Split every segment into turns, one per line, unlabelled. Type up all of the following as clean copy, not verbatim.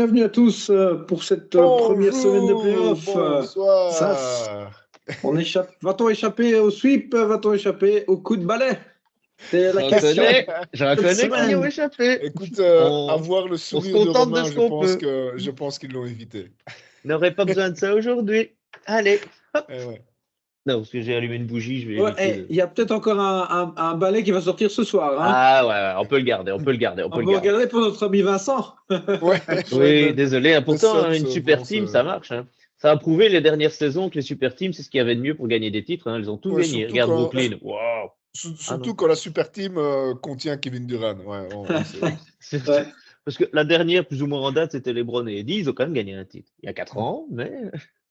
bienvenue à tous pour cette première semaine de playoff.
Bonsoir.
Va-t-on échapper au sweep? Va-t-on échapper au coup de balai? C'est la question.
Je reconnais qu'ils y ont échappé.
Écoute, à voir le sourire de
contente de
Romain,
ce qu'on peut.
je pense qu'ils l'ont évité.
On n'aurait pas besoin de ça aujourd'hui. Allez, hop.
Ouais.
Non, parce que j'ai allumé une bougie, je vais
Ouais,
éviter.
il y a peut-être encore un balai qui va sortir ce soir. Hein.
Ah ouais, on peut le garder, on peut le garder.
On peut regarder pour notre ami Vincent.
Oui, désolé. Pourtant,
Suns,
une super team, ça marche. Hein. Ça a prouvé les dernières saisons que les super teams, c'est ce qu'il y avait de mieux pour gagner des titres. Hein. Ils ont tout gagné. Regarde Brooklyn. Wow.
Surtout quand la super team contient Kevin Durant.
Ouais. Parce que la dernière, plus ou moins en date, c'était LeBron et Eddie. Ils ont quand même gagné un titre. Il y a 4 ans, mais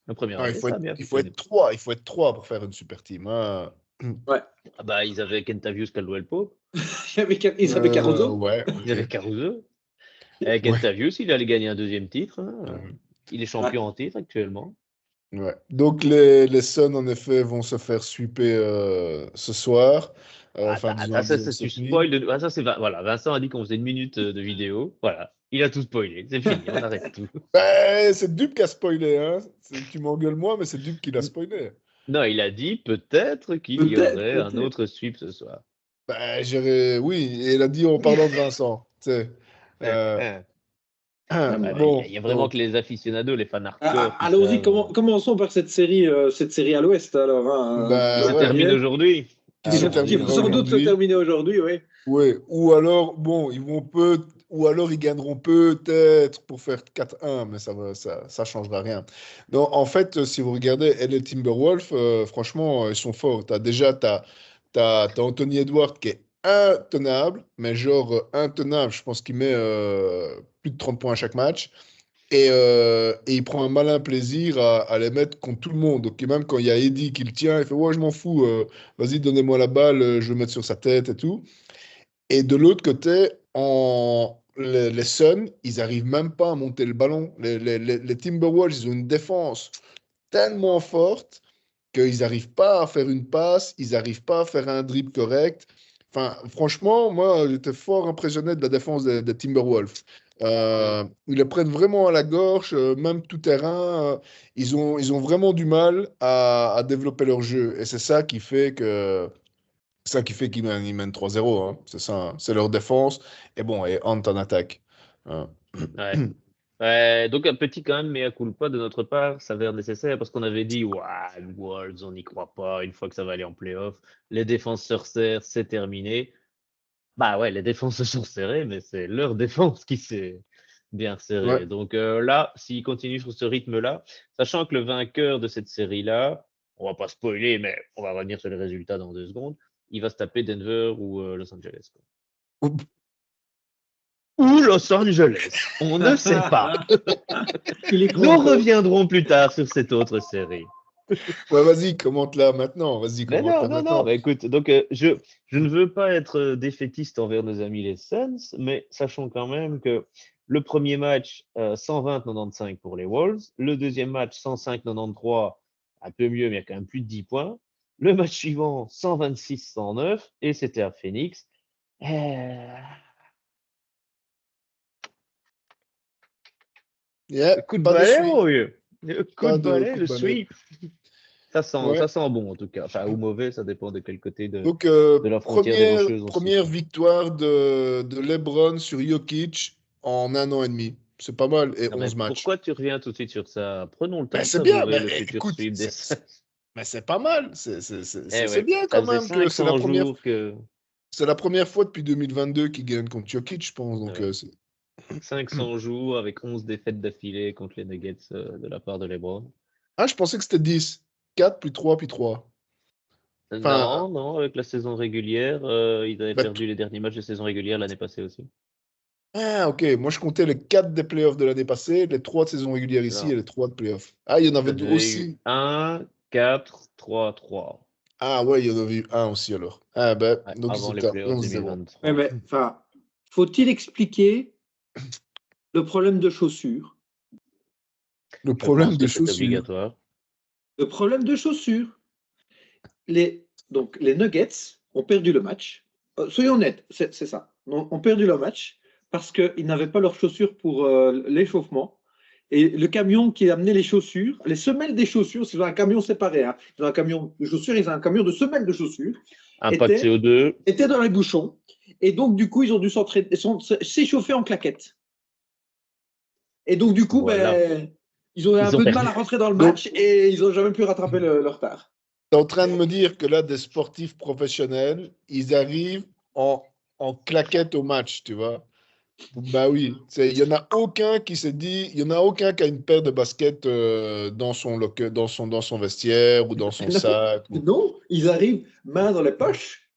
la première année,
il faut être 3. Il faut être 3 pour faire une super team. Hein.
Ouais.
Ah bah, ils avaient Kentavious Caldwell Pope.
Ils avaient Caruso.
Ouais, okay.
Ils avaient Caruso. Et Kentavious, il allait gagner un deuxième titre. Hein. Il est champion en titre actuellement.
Ouais. Donc les Suns, en effet, vont se faire sweeper ce soir.
Tu spoil. Voilà, Vincent a dit qu'on faisait une minute de vidéo. Voilà, il a tout spoilé. C'est fini, on arrête tout.
C'est Dub qui a spoilé. Hein. Tu m'engueules moi, mais c'est Dub qui l'a spoilé.
Non, il a dit peut-être qu'il y aurait un autre sweep ce soir.
Oui, et il a dit en parlant de Vincent.
Bon, il y a vraiment que les aficionados, les fans hardcore.
Allons-y, commençons par cette série à l'Ouest alors.
Qui se termine aujourd'hui.
Qui va sans doute se terminer aujourd'hui, oui.
Oui, ou alors, ils gagneront peut-être pour faire 4-1, mais ça changera rien. Donc, en fait, si vous regardez les Timberwolves, franchement, ils sont forts. T'as Anthony Edwards qui est intenable, mais genre intenable. Je pense qu'il met plus de 30 points à chaque match. Et il prend un malin plaisir à les mettre contre tout le monde. Donc, même quand il y a Eddie qui le tient, il fait « Ouais, je m'en fous, vas-y, donnez-moi la balle, je vais mettre sur sa tête et tout. » Et de l'autre côté, les Suns, ils n'arrivent même pas à monter le ballon. Les Timberwolves, ils ont une défense tellement forte qu'ils n'arrivent pas à faire une passe, ils n'arrivent pas à faire un dribble correct. Enfin, franchement, moi, j'étais fort impressionné de la défense des Timberwolves. Ils le prennent vraiment à la gorge, même tout terrain. Ils ont vraiment du mal à développer leur jeu. Et c'est ça qui fait qu'ils mènent 3-0. Hein. C'est ça, hein. C'est leur défense. Et bon, et Hunt en attaque.
Donc un petit quand même mea culpa de notre part, ça s'avère nécessaire parce qu'on avait dit les Wolves, on n'y croit pas une fois que ça va aller en playoff. Les défenses se resserrent, c'est terminé. Bah ouais, les défenses se sont serrées, mais c'est leur défense qui s'est bien serrée.
Ouais.
Donc là, s'ils continuent sur ce rythme-là, sachant que le vainqueur de cette série-là, on va pas spoiler, mais on va revenir sur les résultats dans 2 secondes, il va se taper Denver ou Los Angeles. Ou Los Angeles, on ne sait pas. Nous reviendrons plus tard sur cette autre série.
Ouais, vas-y, commente-la maintenant. Vas-y, commente-la maintenant.
Non, bah, écoute, donc je ne veux pas être défaitiste envers nos amis les Suns, mais sachons quand même que le premier match, 120-95 pour les Wolves. Le deuxième match, 105-93, un peu mieux, mais il y a quand même plus de 10 points. Le match suivant, 126-109, et c'était à Phoenix. Coup de balai, le sweep. Ça sent bon en tout cas. Enfin, ou mauvais, ça dépend de quel côté de la frontière des Rocheuses.
Première victoire de LeBron sur Jokic en 1 an et demi. C'est pas mal. Et 11 matchs.
Pourquoi tu reviens tout de suite sur ça? Prenons le temps de
savourer
le futur sweep des Suns.
Mais c'est pas mal. C'est bien quand même que c'est la première C'est la première fois depuis 2022 qu'ils gagnent contre Jokic, je pense. Donc,
500 jours avec 11 défaites d'affilée contre les Nuggets de la part de LeBron.
Ah, je pensais que c'était 10. 4, puis 3, puis 3.
Non, avec la saison régulière, ils avaient perdu les derniers matchs de saison régulière l'année passée aussi.
Ah, ok. Moi, je comptais les 4 des playoffs de l'année passée, les 3 de saison régulière ici et les 3 de playoffs. Ah, il y en avait aussi.
1, 4, 3, 3.
Ah, ouais, il y en avait eu 1 aussi alors. Ah, ben, donc
avant
ils
les
étaient
playoffs 2023.
Ouais, faut-il expliquer le problème de chaussures?
Le problème de chaussures.
C'est obligatoire.
Le problème de chaussures. Les Nuggets ont perdu le match. Soyons honnêtes, c'est ça. Ont perdu le match parce qu'ils n'avaient pas leurs chaussures pour l'échauffement. Et le camion qui amenait les chaussures, les semelles des chaussures, c'est un camion séparé. Hein. Ils ont un camion de chaussures, ils ont un camion de semelles de chaussures.
Impact CO2.
Étaient dans les bouchons. Et donc, du coup, ils ont dû s'échauffer en claquettes. Et donc, du coup, ils ont eu un peu de mal à rentrer dans le match et ils n'ont jamais pu rattraper le retard.
Tu es en train de me dire que là, des sportifs professionnels, ils arrivent en claquette au match, tu vois. Bah oui, il n'y en a aucun qui se dit, il y en a aucun qui a une paire de baskets dans son vestiaire ou dans son sac.
Non, ils arrivent main dans les poches.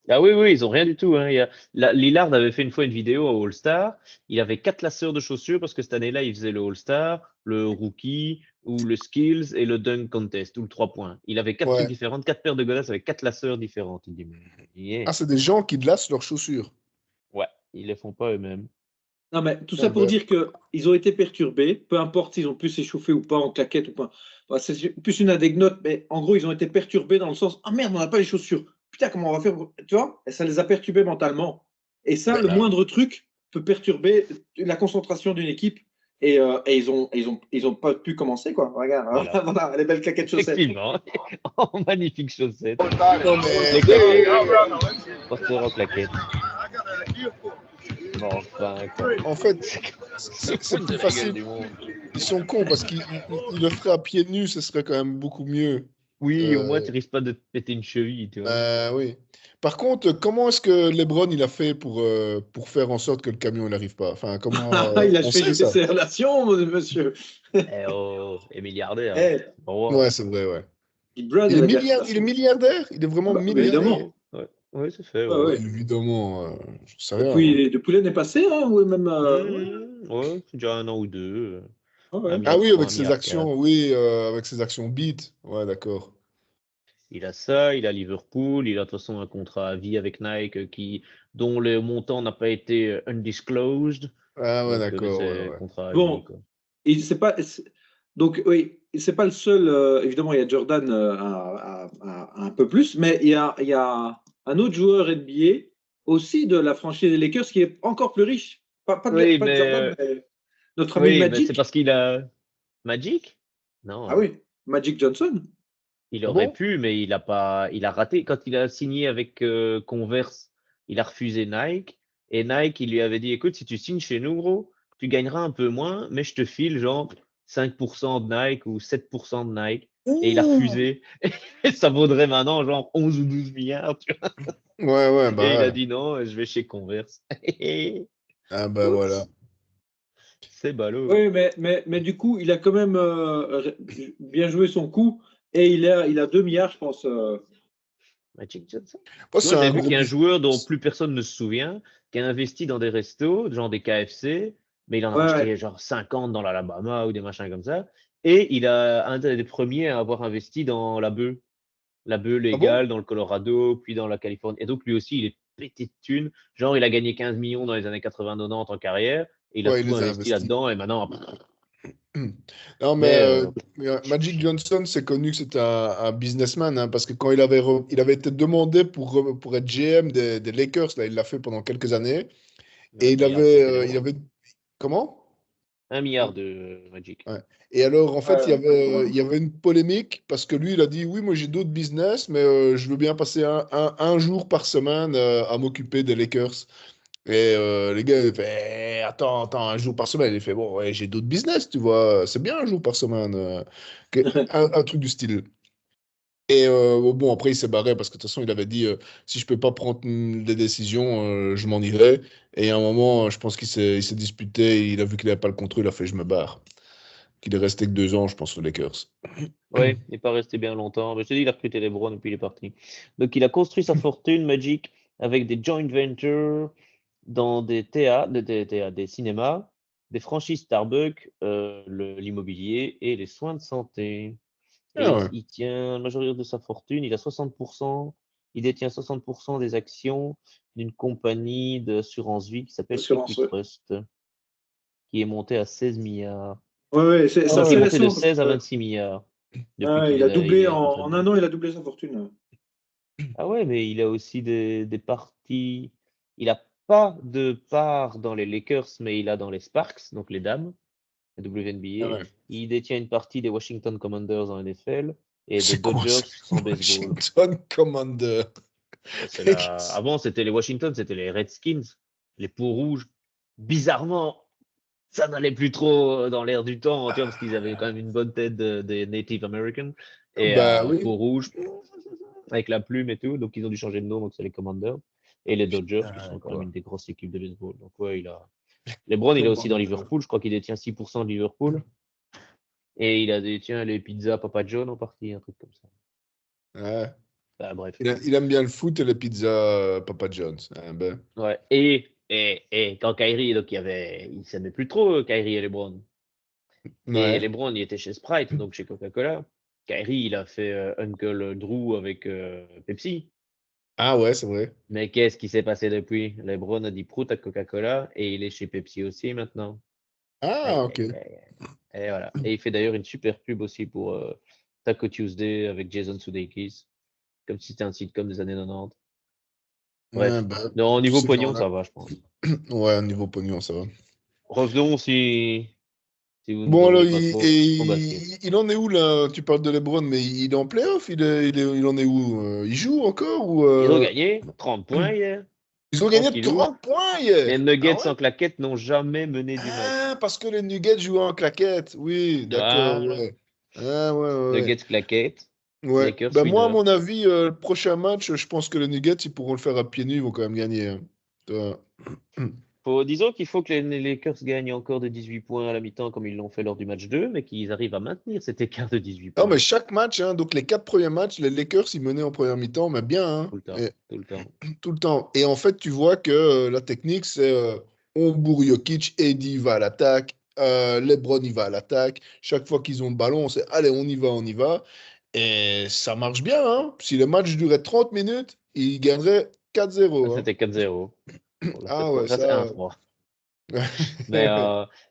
Ah oui, ils n'ont rien du tout. Hein. Lillard avait fait une fois une vidéo au All-Star. Il avait 4 laceurs de chaussures parce que cette année-là, il faisait le All-Star, le Rookie ou le Skills et le Dunk Contest ou le 3 points. Il avait 4 trucs différents, 4 paires de godasses avec 4 laceurs différentes. Il dit,
Ah, c'est des gens qui lacent leurs chaussures.
Ouais, ils les font pas eux-mêmes.
Non, mais tout ça pour dire qu'ils ont été perturbés, peu importe s'ils ont pu s'échauffer ou pas en claquette ou pas. C'est plus une anecdote, mais en gros, ils ont été perturbés dans le sens ah merde, on n'a pas les chaussures. Putain, comment on va faire? Tu vois? Et ça les a perturbés mentalement. Et ça, le moindre truc peut perturber la concentration d'une équipe. Et ils ont pas pu commencer, quoi. Regarde, voilà les belles claquettes chaussettes.
Effectivement. Magnifique chaussettes.
Non, mais...
Porteur en claquettes. Bon,
en fait, c'est plus facile. Ils sont cons parce qu'ils le feraient à pieds nus, ce serait quand même beaucoup mieux.
Oui, au moins tu risques pas de te péter une cheville, tu vois.
Oui. Par contre, comment est-ce que LeBron il a fait pour faire en sorte que le camion n'arrive pas? Enfin, comment
il a fait ses relations, monsieur.
Et milliardaire.
Ouais, c'est vrai, ouais.
Il
est milliardaire? Il est vraiment milliardaire?
Évidemment.
Oui, c'est fait.
Évidemment, je sais rien.
Depuis l'année passée, hein, ou même.
Ouais, c'est déjà 1 an ou 2.
Ah oui, avec ses actions, avec ses actions beat. Ouais, d'accord.
Il a ça, il a Liverpool, il a de toute façon un contrat à vie avec Nike dont le montant n'a pas été undisclosed.
Ah ouais, d'accord.
Contrat à
bon,
vie, quoi.
Donc, oui, c'est pas le seul. Évidemment, il y a Jordan un peu plus, mais il y a un autre joueur NBA aussi de la franchise des Lakers qui est encore plus riche. Pas de Jordan, mais notre ami Magic.
C'est parce qu'il a. Magic? Non.
Ah oui, Magic Johnson.
Il aurait pu, mais il a raté. Quand il a signé avec Converse, il a refusé Nike. Et Nike, il lui avait dit, écoute, si tu signes chez nous, gros, tu gagneras un peu moins, mais je te file genre 5% de Nike ou 7% de Nike. Et il a refusé. Et ça vaudrait maintenant genre 11 ou 12 milliards, tu vois.
Ouais, bah.
Et il a dit non, je vais chez Converse.
Ah bah voilà.
C'est ballot.
Oui, mais du coup, il a quand même bien joué son coup. Et il a 2 milliards, je pense.
Magic Johnson.
J'ai
vu qu'il y a un joueur dont plus personne ne se souvient, qui a investi dans des restos, genre des KFC, mais il en a acheté genre 50 dans l'Alabama ou des machins comme ça. Et il a un des premiers à avoir investi dans la bœuf légale dans le Colorado, puis dans la Californie. Et donc lui aussi, il est pété de thunes. Genre, il a gagné 15 millions dans les années 80-90 en carrière. Et il a tout investi là-dedans. Et maintenant.
Non, mais Magic Johnson, c'est connu que c'était un businessman, hein, parce que quand il avait été demandé pour être GM des Lakers, là, il l'a fait pendant quelques années. Et il avait. Comment?
1 milliard de Magic.
Ouais. Et alors, en fait, il y avait une polémique parce que lui, il a dit oui, moi j'ai d'autres business, mais je veux bien passer un jour par semaine à m'occuper des Lakers. Et les gars, ils fait attends, un jour par semaine. Il fait bon, ouais, j'ai d'autres business, tu vois, c'est bien un jour par semaine. Un truc du style. Et bon, après, il s'est barré parce que de toute façon, il avait dit si je peux pas prendre des décisions, je m'en irai. Et à un moment, je pense qu'il s'est disputé, il a vu qu'il n'avait pas le contrôle, il a fait je me barre. Qu'il est resté que 2 ans, je pense, aux Lakers.
Oui, il n'est pas resté bien longtemps. Mais je te dis, il a recruté les Browns et puis il est parti. Donc, il a construit sa fortune, Magic, avec des joint ventures dans des théâtres, des cinémas, des franchises Starbucks, l'immobilier et les soins de santé. Et il tient la majorité de sa fortune, il a 60%, il détient 60% des actions d'une compagnie d'assurance vie qui s'appelle Equitrust, qui est montée à 16 milliards.
Oui, c'est
qui est monté de 16 à 26 milliards.
Il a doublé en 1 an, il a doublé sa fortune.
Ah ouais, mais il a aussi des parties. Il a pas de part dans les Lakers, mais il a dans les Sparks, donc les dames, la WNBA.
Ah ouais.
Il détient une partie des Washington Commanders en NFL et des
C'est quoi
Dodgers
ça?
en baseball.
Washington Commander.
Avant, c'était les Washington, c'était les Redskins, les peaux rouges. Bizarrement, ça n'allait plus trop dans l'air du temps, tu vois, parce qu'ils avaient quand même une bonne tête des Native Americans. Et
Bah oui.
peau rouge, avec la plume et tout. Donc, ils ont dû changer de nom, donc c'est les Commanders. Et les Dodgers, qui sont quand même une des grosses équipes de baseball. Donc, ouais, il a. LeBron, il est aussi dans Liverpool. Je crois qu'il détient 6% de Liverpool. Et il a détient les pizzas Papa John en partie, un truc comme ça.
Ouais.
Bah, bref.
Il aime bien le foot et les pizzas Papa John's. Ah, ben.
Ouais. Et quand Kyrie, donc il s'aimait plus trop, Kyrie et LeBron. Et
Ouais.
LeBron, il était chez Sprite, donc chez Coca-Cola. Kyrie, il a fait Uncle Drew avec Pepsi.
Ah ouais, c'est vrai.
Mais qu'est-ce qui s'est passé depuis? LeBron a dit prout à Coca-Cola et il est chez Pepsi aussi maintenant. Aïe,
Ah, ok.
aïe, aïe. Et voilà. Et il fait d'ailleurs une super pub aussi pour Taco Tuesday avec Jason Sudeikis, comme si c'était un sitcom des années 90. Bref.
Ouais, bah,
Non, au
tous
niveau
ces
pognon,
gens-là.
ça va, je pense.
Ouais, au niveau pognon, ça va.
Revenons si vous ne
Bon, alors,
dormez pas trop au basket.
il en est où là? Tu parles de LeBron, mais il est en playoff? Il en est où? Il joue encore ou
Ils ont gagné 30 points hier.
Ils ont gagné
Tranquillou.
30 points
Les
hier.
Nuggets
Ah ouais?
sans claquette n'ont jamais mené du match.
Ah, parce que les Nuggets jouaient en claquette. Oui, d'accord,
Voilà.
ouais. Ah, ouais, ouais, ouais.
Nuggets claquette.
Ouais.
Lakers
Ben moi, à
winner.
mon avis, le prochain match, je pense que les Nuggets, ils pourront le faire à pieds nus, ils vont quand même gagner, hein. Toi.
Disons qu'il faut que les Lakers gagnent encore de 18 points à la mi-temps comme ils l'ont fait lors du match 2, mais qu'ils arrivent à maintenir cet écart de 18
Non,
points
mais chaque match, hein, donc les 4 premiers matchs, les Lakers, ils menaient en première mi-temps, mais bien, hein,
tout le temps.
et
Tout le temps.
tout le temps. Et en fait, tu vois que la technique, c'est on bourre Jokic, Eddie va à l'attaque, LeBron, il va à l'attaque. Chaque fois qu'ils ont le ballon, c'est allez, on y va, on y va. Et ça marche bien, hein. Si le match durait 30 minutes, ils gagneraient
Là,
4-0, hein.
c'était 4-0. Bon, là,
Ah ouais,
là, c'est
ça.
1-3. Mais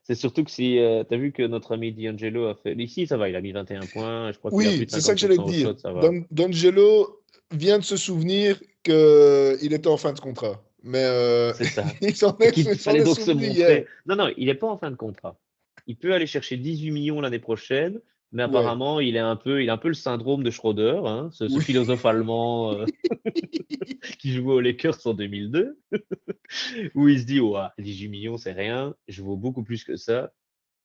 c'est surtout que si tu as vu que notre ami D'Angelo a fait. Ici, ça va, il a mis 21 points. Je crois qu'il a plus
Oui,
de
c'est ça que j'allais
50%
te
au
dire.
shot, ça va.
D'Angelo vient de se souvenir qu'il était en fin de contrat. Mais
C'est ça.
il s'en
Et
est,
qu'il
il s'en
fallait
est
donc se
souvenu hier.
montrer. Non, non, il n'est pas en fin de contrat. Il peut aller chercher 18 millions l'année prochaine, mais
Ouais.
apparemment, il a un peu le syndrome de Schroeder, hein, ce
Oui.
philosophe allemand qui jouait aux Lakers en 2002, où il se dit, ouais, 18 millions, c'est rien, je vaux beaucoup plus que ça,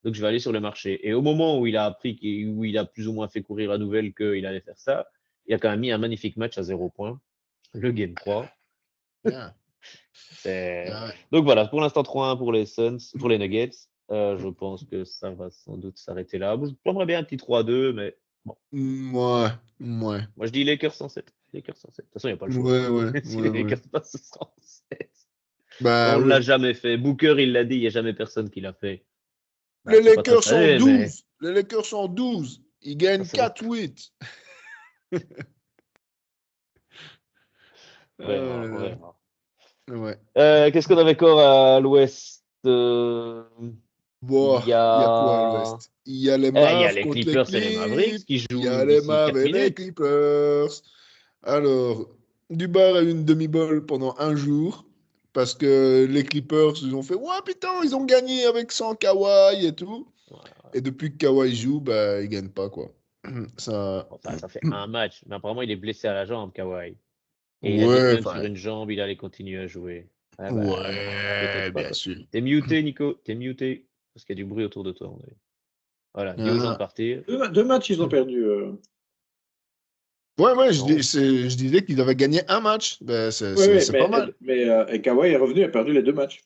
donc je vais aller sur le marché. Et au moment où il a appris, où il a plus ou moins fait courir la nouvelle qu'il allait faire ça, il a quand même mis un magnifique match à 0 points, le Game 3.
Ah,
C'est-
ah ouais.
Donc voilà, pour l'instant 3-1 pour les Suns, pour les Nuggets. Je pense que ça va sans doute s'arrêter là. J'aimerais bien un petit 3-2, mais bon.
Ouais, ouais,
Moi je dis Lakers 107. Lakers 107. De toute façon, il n'y a pas le choix.
ouais, ouais,
Si
ouais,
les
ouais.
Lakers passent 107.
Bah
On ne
oui.
l'a jamais fait. Booker, il l'a dit, il n'y a jamais personne qui l'a fait. Bah,
Les
c'est pas très
Lakers sont
sérieux, mais
12. Les Lakers sont 12. Ils
ça,
gagnent
c'est vrai.
4-8.
On verra, on verra.
Ouais.
Qu'est-ce qu'on avait encore à l'ouest?
Bon,
Il y
il y a quoi à
a...
l'Ouest? Il y a les
Il y a
Mavs
les
contre les
Clippers et les Mavericks
Clips.
qui
Il y
jouent
a les
d'ici
Mavs
4
et les
minutes.
Clippers. Alors, Dubar a eu une demi-balle pendant un jour parce que les Clippers, ils ont fait ouais, putain, ils ont gagné avec sans Kawhi et tout. Et depuis que Kawhi joue, bah, ils gagnent pas, quoi. Ça...
Enfin, ça fait un match, mais apparemment il est blessé à la jambe, Kawhi. Et il a dit que
Ouais,
même sur
enfin,
une jambe, il allait continuer à jouer. Ah bah,
ouais,
peut-être pas,
bien
toi.
sûr.
T'es muté, Nico, t'es muté. Parce qu'il y a du bruit autour de toi. Voilà, dis aux gens de
Ah.
partir.
Deux matchs, ils ont perdu.
Ouais, ouais,
Non.
je disais qu'ils avaient gagné un match. Ben,
Oui, oui,
c'est pas mal.
et Kawhi est revenu et a perdu les deux matchs.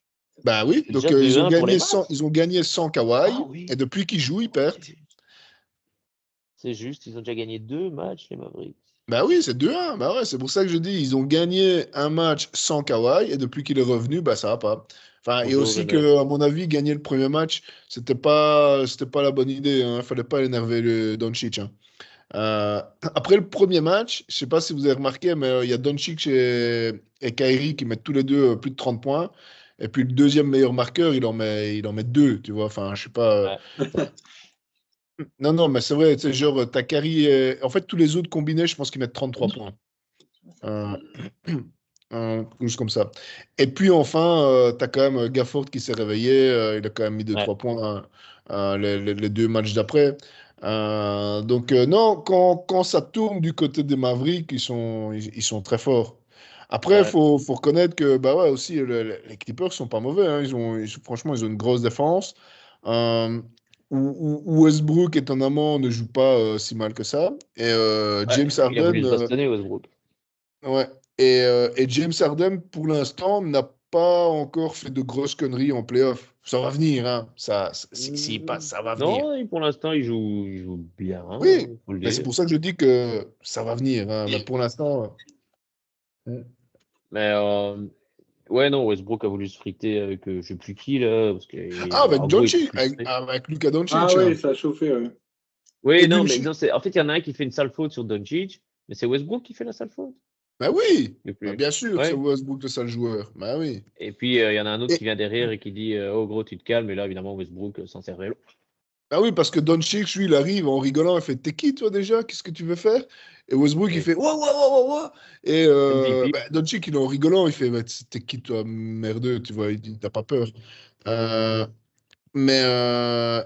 Bah oui,
C'est
donc
déjà 2-1 pour les Mavs.
ils ont gagné sans
Ah
Kawhi,
oui.
et depuis qu'ils jouent, ils
Ok.
perdent.
C'est juste, ils ont déjà gagné 2 matchs, les Mavericks.
Bah oui, c'est 2-1. Bah ouais, c'est pour ça que je dis, ils ont gagné un match sans Kawhi, et depuis qu'il est revenu, bah ça va pas. Enfin, et
Bonjour,
aussi
Renard.
que, à mon avis, gagner le premier match, c'était pas la bonne idée, hein. Il fallait pas énerver le Doncic, hein. Après le premier match, je sais pas si vous avez remarqué, mais il y a Doncic et Kyrie qui mettent tous les deux plus de 30 points. Et puis le deuxième meilleur marqueur, il en met deux, tu vois. Enfin, je sais pas.
Ouais.
Non, non, mais c'est vrai, tu sais, genre, t'as Kyrie. En fait, tous les autres combinés, je pense qu'ils mettent 33 points. Euh, Juste comme ça. Et puis enfin, tu as quand même Gafford qui s'est réveillé. Il a quand même mis
Ouais.
2-3 points les deux matchs d'après. Donc non, quand ça tourne du côté des Mavericks, ils sont très forts. Après, il
Ouais.
faut reconnaître que bah ouais, aussi, les Clippers sont pas mauvais. Hein. Franchement, ils ont une grosse défense. Euh, Westbrook, étonnamment, ne joue pas si mal que ça. Et
Ouais,
James
il a voulu
Harden,
se bastonner, Westbrook.
ouais. Et James Harden, pour l'instant, n'a pas encore fait de grosses conneries en playoff. Ça va venir, hein. S'il passe, ça va venir.
Non, pour l'instant, il joue bien,
Oui,
faut le
mais c'est
dire.
pour ça que je dis que ça va venir, hein. Mais pour l'instant,
Mais ouais, non, Westbrook a voulu se friter avec je sais plus qui, là, parce que,
avec
en gros, il était
Doncic, avec,
frustré.
avec Luka
Ah
Doncic,
ouais,
hein.
ça a chauffé. Ouais.
Oui,
Et
non, mais
Doncic,
non, en fait, il y en a un qui fait une sale faute sur Doncic, mais c'est Westbrook qui fait la sale faute.
ben oui,
Je sais
ben
plus.
bien sûr, c'est
Ouais.
Westbrook le sale joueur. Ben oui.
Et puis, il y en a un autre
Et,
qui vient derrière et qui dit oh gros, tu te calmes. Et là, évidemment, Westbrook s'en servait.
ben oui, parce que Doncic, lui, il arrive en rigolant, il fait t'es qui toi déjà? Qu'est-ce que tu veux faire? Et Westbrook, il
Et
fait ouah, ouah, ouah, ouah, ouah. Et
MVP.
ben, Doncic, il est en rigolant, il fait bah, t'es qui toi, merdeux, tu vois, il dit t'as pas peur. Euh,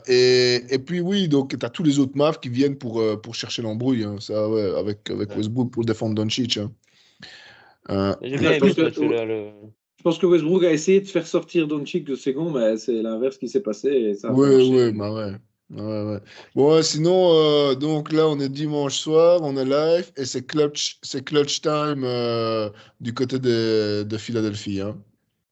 et puis oui, donc tu as tous les autres Mavs qui viennent pour chercher l'embrouille, hein, ça, ouais, avec
Ouais.
Westbrook pour défendre Doncic. Hein.
J'ai
Ouais,
bien aimé ce match-là.
je pense que Westbrook a essayé de faire sortir Doncic de second, mais c'est l'inverse qui s'est passé et ça n'a pas
Ouais,
marché.
ouais, bah ouais. Ouais, ouais. Bon, ouais, sinon, donc là, on est dimanche soir, on est live et c'est clutch time du côté de Philadelphie. Hein.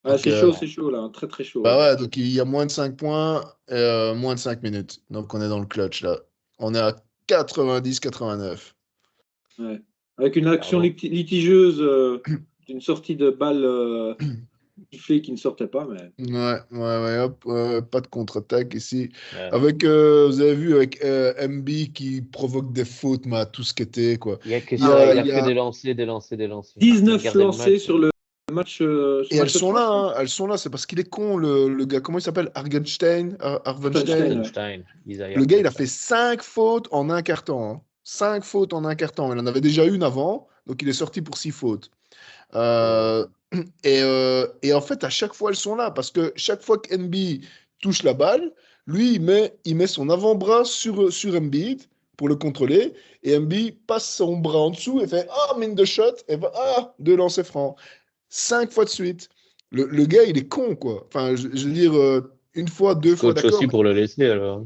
Ah,
Donc,
c'est chaud là, très très chaud.
bah
Ouais.
ouais, donc il y a moins de 5 points et moins de 5 minutes. Donc, on est dans le clutch là. On est à 90-89.
Ouais. Avec une action
Pardon.
litigieuse d'une sortie de balle sifflée qui ne sortait pas. Mais...
Ouais, ouais, ouais, hop, pas de contre-attaque ici.
Ouais.
Avec, vous avez vu, avec MB qui provoque des fautes, mais à tout ce qu'était, quoi.
Il n'y a que
Il y
ça.
a,
Il
il
a
y
que
a...
des lancers, des lancers, des lancers. J'ai
19
regardé le
lancés
match.
sur le match,
Et elles
match
sont
3,
là,
je crois.
hein, elles sont là, c'est parce qu'il est con, le gars. Comment il s'appelle? Argenstein? Arvenstein?
Feinstein, ouais.
Hartenstein. Isaiah
Le gars, il a
Hartenstein.
fait 5 fautes en un quart-temps. Hein. 5 fautes en un quart-temps. Il en avait déjà une avant, donc il est sorti pour 6 fautes.
Oh.
Euh, et en fait, à chaque fois, elles sont là, parce que chaque fois que Embiid touche la balle, lui, il met son avant-bras sur Embiid pour le contrôler, et Embiid passe son bras en dessous et fait « Ah, mine de shot !» et va « Ah, deux lancers francs !» 5 fois de suite. Le gars, il est con, quoi. Enfin, je veux dire, une fois,
Le
deux fois,
coach
d'accord.
aussi pour le laisser, alors.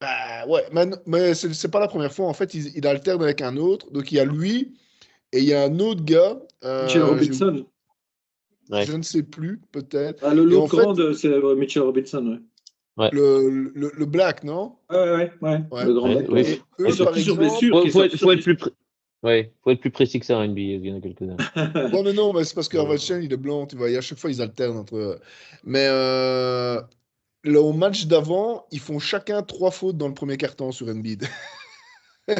Bah ouais, mais c'est pas la première fois. En fait, il alterne avec un autre. Donc, il y a lui et il y a un autre gars.
Mitchell Robinson.
Ouais.
Je ne sais plus, peut-être.
Ah,
Et en
l'autre
fait,
grande, c'est Mitchell Robinson. Ouais.
Ouais.
le Black, non?
Ouais,
Ouais.
le grand
Ouais,
black.
oui.
Ouais.
Et
Qui est
eux, par
sorti sur
exemple.
blessure. Qui est sorti sur
Faut être
blessure.
ouais, faut être plus précis que ça en NBA. Il y en a quelques-uns.
Ouais, mais non, mais c'est parce
Ouais.
qu'Arvalchen, il est blanc, tu vois. Et à chaque fois, ils alternent entre eux. Mais là, au match d'avant, ils font chacun 3 fautes dans le premier quart-temps sur Embiid. Tu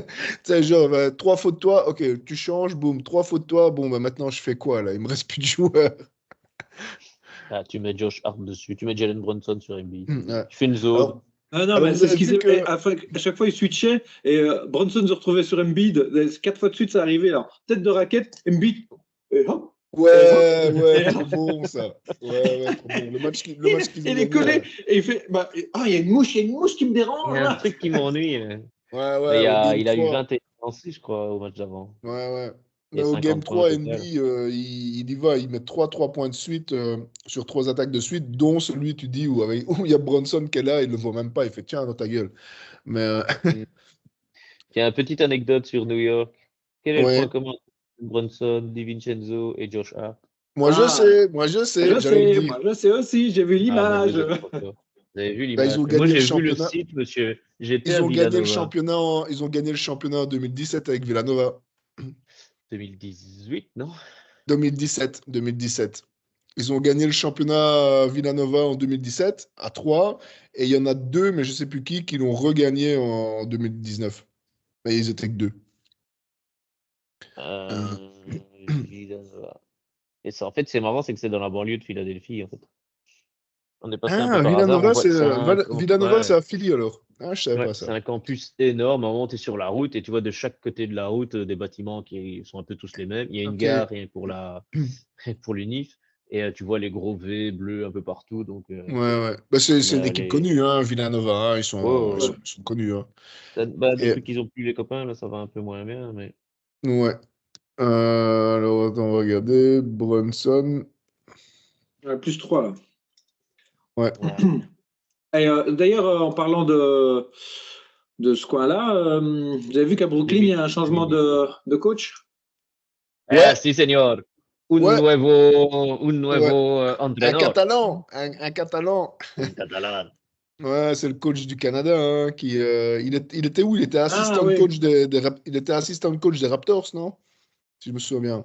sais, genre, 3 fautes de toi, ok, tu changes, boum, 3 fautes de toi, bon, bah maintenant, je fais quoi, là? Il me reste plus de joueurs.
Ah, tu mets Josh Hart dessus, tu mets Jalen Brunson sur NBA.
Ouais.
Tu fais une zone.
Alors,
Ah non,
alors,
mais
vous
c'est ce
avez
qu'ils
vu que...
à chaque fois, ils switchaient et Bronson se retrouvait sur Embiid. 4 fois de suite, ça arrivait. Là. Tête de raquette, Embiid. Et hop, et hop,
Ouais, ouais,
et
trop
hop.
bon, ça. Ouais, ouais, trop bon. Le match qu'ils ont
Il est
gagné, là.
collé et il fait il y a une mouche qui me
Il y
dérange
a un
là.
truc qui m'ennuie.
Ouais,
Mais
ouais, au Game
il a eu
3.
21 lancés, je crois, au match d'avant.
Ouais, ouais. Mais
Et
au Game
50 points au
3,
total.
NB, il y va, il met 3 points de suite sur 3 attaques de suite, dont celui, tu dis, où il y a Bronson qui est là, il ne le voit même pas, il fait tiens, dans ta gueule. Mais
Mm. Tiens, une petite anecdote sur New York. Quel est le point
ouais,
commun entre Brunson, DiVincenzo et Josh Hart?
Ah,
moi je sais, j'allais le dire.
moi je sais aussi, j'ai vu
Ah, ben
l'image.
vous êtes trop fort. Vous avez vu
Bah,
l'image. Mais moi, j'ai vu le
championnat.
site, monsieur. J'étais à
Ils ont gagné le
Villanova.
championnat ils ont gagné le championnat en 2017 avec Villanova.
2018, non?
2017. Ils ont gagné le championnat Villanova en 2017 à 3 et il y en a 2, mais je ne sais plus qui l'ont regagné en 2019. Mais ils étaient que 2.
Euh, Villanova. Et ça, en fait, c'est marrant, c'est que c'est dans la banlieue de Philadelphie, en fait. On est passé un peu
Ah,
par hasard, on
Villanova,
voit
c'est
ça.
Villanova,
Ouais.
c'est à Philly alors. Ah, je savais
Ouais,
pas
c'est
ça.
un campus énorme. À un moment, tu es sur la route et tu vois de chaque côté de la route des bâtiments qui sont un peu tous les mêmes. Il y a une
Ok.
gare rien que pour l'UNIF. Et tu vois les gros V bleus un peu partout. Donc,
Ouais, ouais. Bah, c'est une équipe
les...
connue, hein, Villanova. Hein,
Ouais, ouais, ouais.
ils sont connus. Hein. Et,
Depuis qu'ils ont plus les copains, là, ça va un peu moins bien. Mais...
ouais. Alors, attends, on va regarder. Brunson.
Plus 3 là.
Ouais.
Ouais.
Et, d'ailleurs, en parlant de ce coin-là, vous avez vu qu'à Brooklyn, il y a un changement
2017.
de coach?
Ouais.
Si, señor.
Ouais.
Un
Ouais.
nuevo
Un
entrenador.
Catalan. Un Catalan.
Un catalán.
Ouais, c'est le coach du Canada. Hein, il était où? Il était
Ah
assistant
oui.
coach il était assistant coach des Raptors, non? Si je me souviens bien.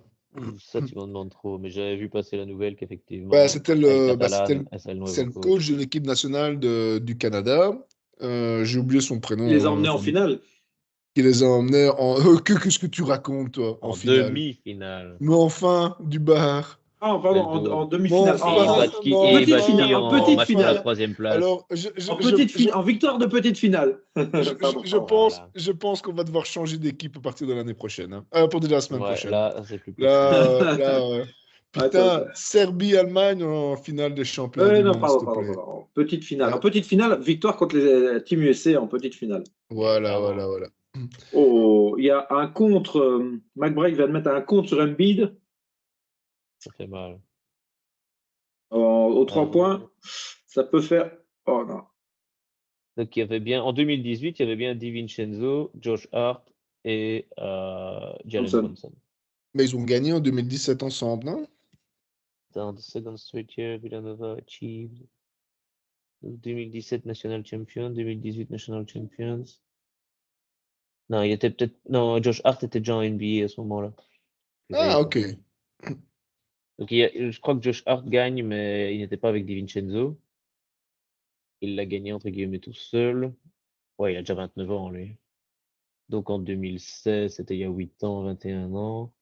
Ça, tu m'en demandes trop. Mais j'avais vu passer la nouvelle
Bah,
qu'effectivement, El Catalán est le
c'est
nuevo
le
coach.
coach de l'équipe nationale du Canada. J'ai oublié son
Il les a
prénom. Hein,
emmenés en finale.
qui les a emmenés en. Qu'est-ce que tu racontes, toi, en
En
finale?
demi-finale.
Mais enfin, du bar.
Ah, pardon,
Elle tourne.
en
Mais
demi-finale.
enfin, mais
En
Et il
petite
enfin,
finale.
battit
En
en
petite
match pour la
finale.
enfin.
troisième place.
Alors,
En finale. En victoire de petite finale. Pardon.
Voilà.
je pense qu'on va devoir changer d'équipe à partir de l'année prochaine. Hein. Pour de la semaine
Ouais,
prochaine.
là, c'est plus possible.
Là,
Attends.
putain, Serbie-Allemagne en finale des champions du
Non,
monde, s'il
pardon,
te
pardon,
plaît.
pardon. En petite finale. En
Hein.
petite finale, victoire contre les Team USA en petite finale.
Voilà, voilà,
Évidemment.
voilà.
Oh, il y a un contre. McBride vient de mettre un contre sur Embiid
Ça fait mal.
aux 3 points.
Euh,
Ça peut faire. Oh non.
donc, il y avait bien, en 2018, il y avait bien DiVincenzo, Josh Hart et Jalen
Johnson.
Brunson.
Mais ils ont gagné en 2017 ensemble, non?
Dans the second straight year, Villanova achieved 2017 National Champion, 2018 National Champions. Non, il était peut-être. Non, Josh Hart était déjà en NBA à ce moment-là.
Ah, ok.
Donc, je crois que Josh Hart gagne, mais il n'était pas avec DiVincenzo. Il l'a gagné entre guillemets tout seul. Ouais, il a déjà 29 ans, lui. Donc en 2016, c'était il y a 8 ans, 21 ans.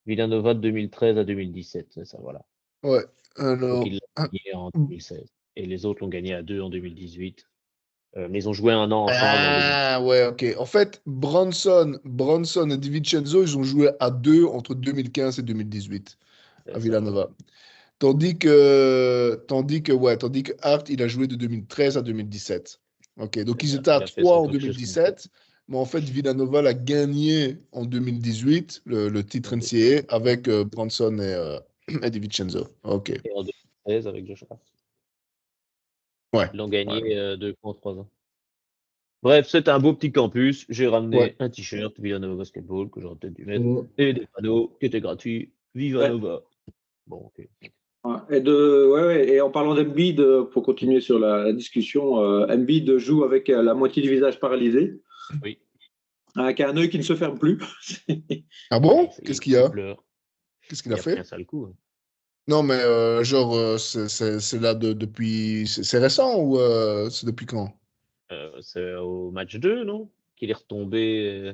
Villanova de 2013 à 2017, c'est ça, voilà.
Ouais.
Donc
Alors.
il l'a gagné en 2016. Et les autres l'ont gagné à 2 en 2018. Mais ils ont joué un an ensemble en 2000.
Ah, ouais, ok. En fait, Bronson et DiVincenzo, ils ont joué à deux entre 2015 et 2018 à
C'est ça, voilà.
Villanova. Tandis que Hart, il a joué de 2013 à 2017. Ok, donc
C'est
ils
ça.
étaient à
Il a fait
3
son
en
cursus complet.
2017, mais en fait, Villanova l'a gagné en 2018, le titre NCAA, avec Bronson et DiVincenzo. Ok,
Et en 2013 avec Josh Hart.
ouais,
Ils l'ont
ouais,
gagné 2 fois en 3 ans. Bref, c'est un beau petit campus. J'ai
ouais.
ramené un t-shirt Villanova Basketball que j'aurais peut-être dû mettre
Mm.
et des panneaux qui étaient gratuits. Viva
Ouais.
Nova. Bon, ok.
Ouais. Et en parlant d'Embiid, pour continuer sur la discussion, Embiid joue avec la moitié du visage paralysé,
Oui.
avec un œil qui ne se ferme plus.
Ah
Ouais,
bon? Qu'est-ce qu'il y
il
a?
pleure.
Qu'est-ce qu'il a
Il a pris un
fait?
sale coup. Hein.
Non, mais genre, c'est là depuis. C'est récent ou c'est depuis quand?
C'est au match 2, non? Qu'il est retombé.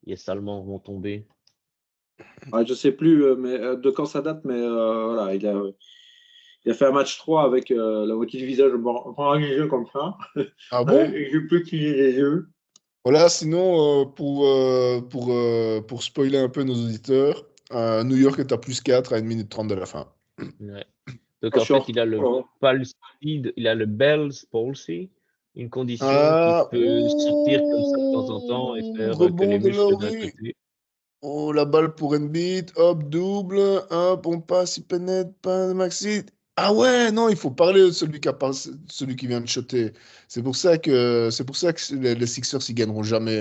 Il est salement retombé.
Ouais, je ne sais plus de quand ça date, mais voilà, il a fait un match 3 avec la moitié du visage paralysé comme ça.
Ah bon?
Et je peux utiliser les yeux.
Voilà, sinon, pour spoiler un peu nos auditeurs, New York est à +4 à 1 minute 30 de la fin.
Ouais. Donc
Oh,
en fait, il a le
oh.
palsy, il a le Bell's palsy, une condition qui
Ah,
peut sortir comme ça de temps en temps et faire que
rebond
les
de
muscles d'un
Lowry.
côté.
Oh, la balle pour Embiid. Hop, double. Hop, on passe, il pénètre, pas de Maxi. Ah ouais, non, il faut parler de celui qui vient de shotter. C'est pour ça que les Sixers, ils gagneront jamais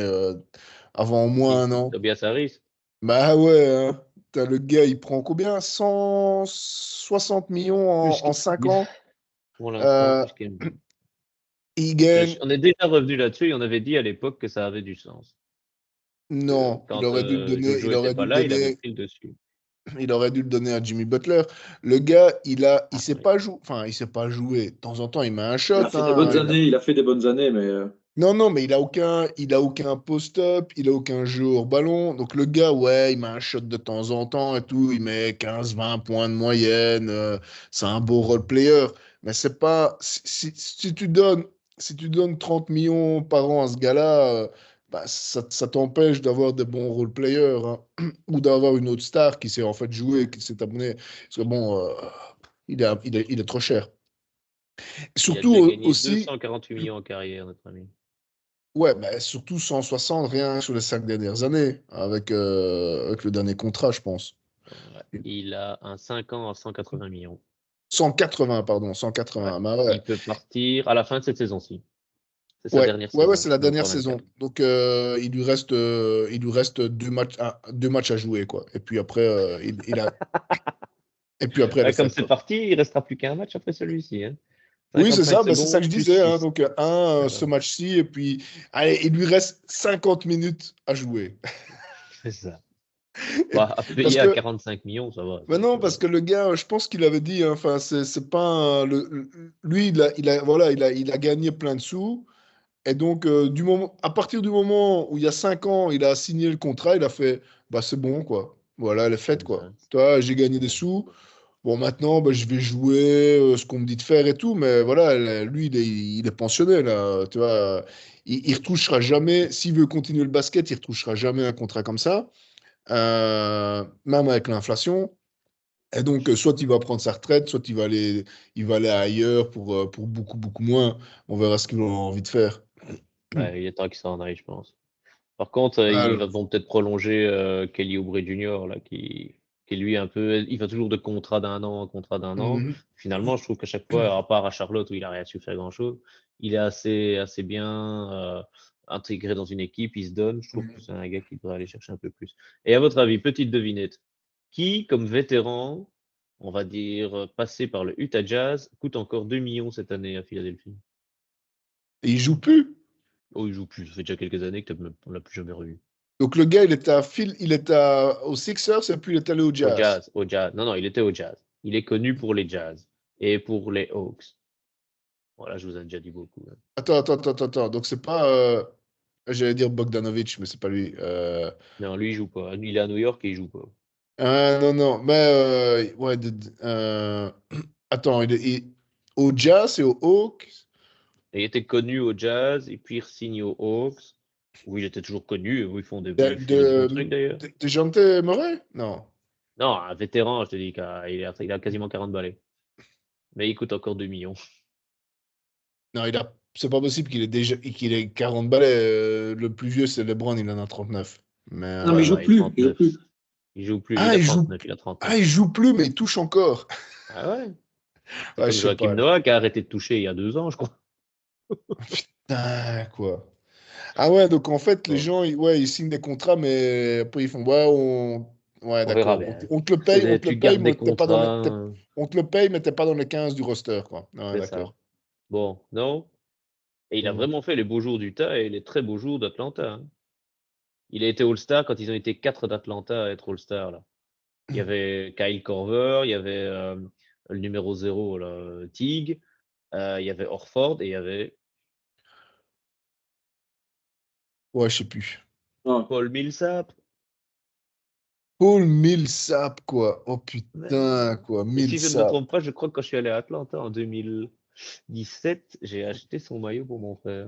avant au moins
Qui?
un an.
Tobias Harris.
Bah ouais, hein. T'as le gars, il prend combien? 160 millions
Plus
en 5
qu'Embiid.
ans.
Pour l'instant,
Euh,
plus qu'Embiid.
il gagne.
On est déjà revenu là-dessus et on avait dit à l'époque que ça avait du sens.
Non, il
Quand
aurait dû le donner.
Jojo était pas là, il avait pris le dessus.
Il aurait dû le donner à Jimmy Butler. Le gars, il
Ah
sait
oui.
pas jouer. Enfin, il sait pas jouer. De temps en temps, il met un shot. Hein.
Il a fait des bonnes années, mais
Non, non, mais il a aucun post-up, il a aucun jeu hors ballon. Donc le gars, ouais, il met un shot de temps en temps et tout. Il met 15-20 points de moyenne. C'est un beau role player. Mais c'est pas. Si tu donnes si tu donnes 30 millions par an à ce gars-là, bah, ça t'empêche d'avoir des bons role-players, hein, ou d'avoir une autre star qui sait en fait jouer, qui s'est abonné. Parce que bon, il est trop cher.
Il a
Surtout
déjà gagné
aussi,
248 millions en carrière, notre ami.
ouais, bah, surtout 160 rien sur les 5 dernières années, avec le dernier contrat, je pense.
Ouais. Il a un 5 ans à 180 millions.
180, pardon, 180.
Ouais.
Bah ouais.
Il peut partir à la fin de cette saison-ci. C'est sa
Ouais,
dernière
ouais,
saison,
c'est la dernière saison.
23-24.
Donc, il lui reste 2 matchs à jouer, quoi. Et puis après, elle est
Comme
faite,
c'est
quoi.
parti, il restera plus qu'un match après celui-ci. Hein.
Oui, c'est
55
ça, bah, c'est ça que
secondes
je
plus
disais, hein.
6.
Donc, ce match-ci, et puis, allez, il lui reste 50 minutes à jouer.
C'est ça.
Et-
Bah, à
parce
payer à
que,
45 millions, ça va.
mais non, parce que le gars, je pense qu'il avait dit, hein, enfin, c'est pas lui, voilà, il a gagné plein de sous. Et donc, à partir du moment où il y a 5 ans, il a signé le contrat, il a fait, bah, c'est bon, quoi. Voilà, elle est faite,
Comme
quoi.
ça.
Toi, j'ai gagné des sous. Bon, maintenant, bah, je vais jouer ce qu'on me dit de faire et tout. Mais voilà, lui, il est pensionné, là. Tu vois, il retouchera jamais, s'il veut continuer le basket, il retouchera jamais un contrat comme ça, même avec l'inflation. Et donc, soit il va prendre sa retraite, soit il va aller ailleurs pour beaucoup, beaucoup moins. On verra ce qu'il a envie de faire.
Ouais, il est temps qu'il s'en aille, je pense. Par contre, ils
Alors,
vont peut-être prolonger Kelly Oubre Jr., là, qui lui, un peu, il va toujours de contrat d'un an en contrat d'un an.
mhm.
Finalement, je trouve qu'à chaque fois, à part à Charlotte où il a rien su faire grand-chose, il est assez bien intégré dans une équipe, il se donne. Je trouve que c'est un gars qui devrait aller chercher un peu plus. Et à votre avis, petite devinette, qui, comme vétéran, on va dire, passé par le Utah Jazz, coûte encore 2 millions cette année à Philadelphie?
Et il joue plus.
Oh, il joue plus. Ça fait déjà quelques années qu'on l'a plus jamais revu.
Donc le gars, il était aux Sixers et puis il est allé au
Au
Jazz.
Jazz, au Jazz. Non, non, il était au Jazz. Il est connu pour les Jazz et pour les Hawks. Voilà, je vous ai déjà dit beaucoup. Hein.
Attends, attends, attends, attends. Donc c'est pas, j'allais dire Bogdanovic, mais c'est pas lui.
Non, lui, il joue pas. Il est à New York et il joue pas.
Ah, non, non. Mais ouais, attends, au Jazz et au Hawks.
Et il était connu au Jazz et puis il signe aux Hawks, où il était toujours connu, où
De,
ils faisaient des bons trucs
de,
d'ailleurs.
de Dejounte Murray? Non.
Non, un vétéran, je te dis qu'il a quasiment 40 balais. Mais il coûte encore 2 millions.
Non, c'est pas possible qu'il ait 40 balais. Le plus vieux, c'est LeBron, il en a 39. Mais,
Non, mais il
Non,
joue
non, il a
plus. Il joue
39.
plus.
Il joue plus,
ah,
il a
il joue,
39, il a 39.
il joue plus, mais il touche encore.
Ah ouais? C'est
Ouais,
comme
je sais
Joachim
pas.
Noah qui a arrêté de toucher il y a 2 ans, je crois.
Putain, quoi. Ah ouais, donc en fait, les
Bon,
gens, ouais, ils signent des contrats, mais après ils font, ouais, ouais,
on verra
d'accord, on,
bien.
on te le paye, on te le
Tu
paye,
gardes
mais
des contrats,
on te le paye, mais t'es pas dans les 15 du roster, quoi. Ouais,
c'est ça.
d'accord.
Bon, non. Et il a
Mm.
vraiment fait les beaux jours d'Utah et les très beaux jours d'Atlanta. Hein. Il a été All-Star quand ils ont été 4 d'Atlanta à être All-Star. Là. Il y avait Kyle Korver, il y avait le numéro 0, là, Teague, il y avait Horford et il y avait
Ouais, je sais plus.
Ouais.
Paul Millsap.
Paul Millsap, quoi. Oh
Ouais.
putain, quoi.
Et si je ne me
Millsap.
trompe pas, je crois que quand je suis allé à Atlanta en 2017, j'ai acheté son maillot pour mon frère.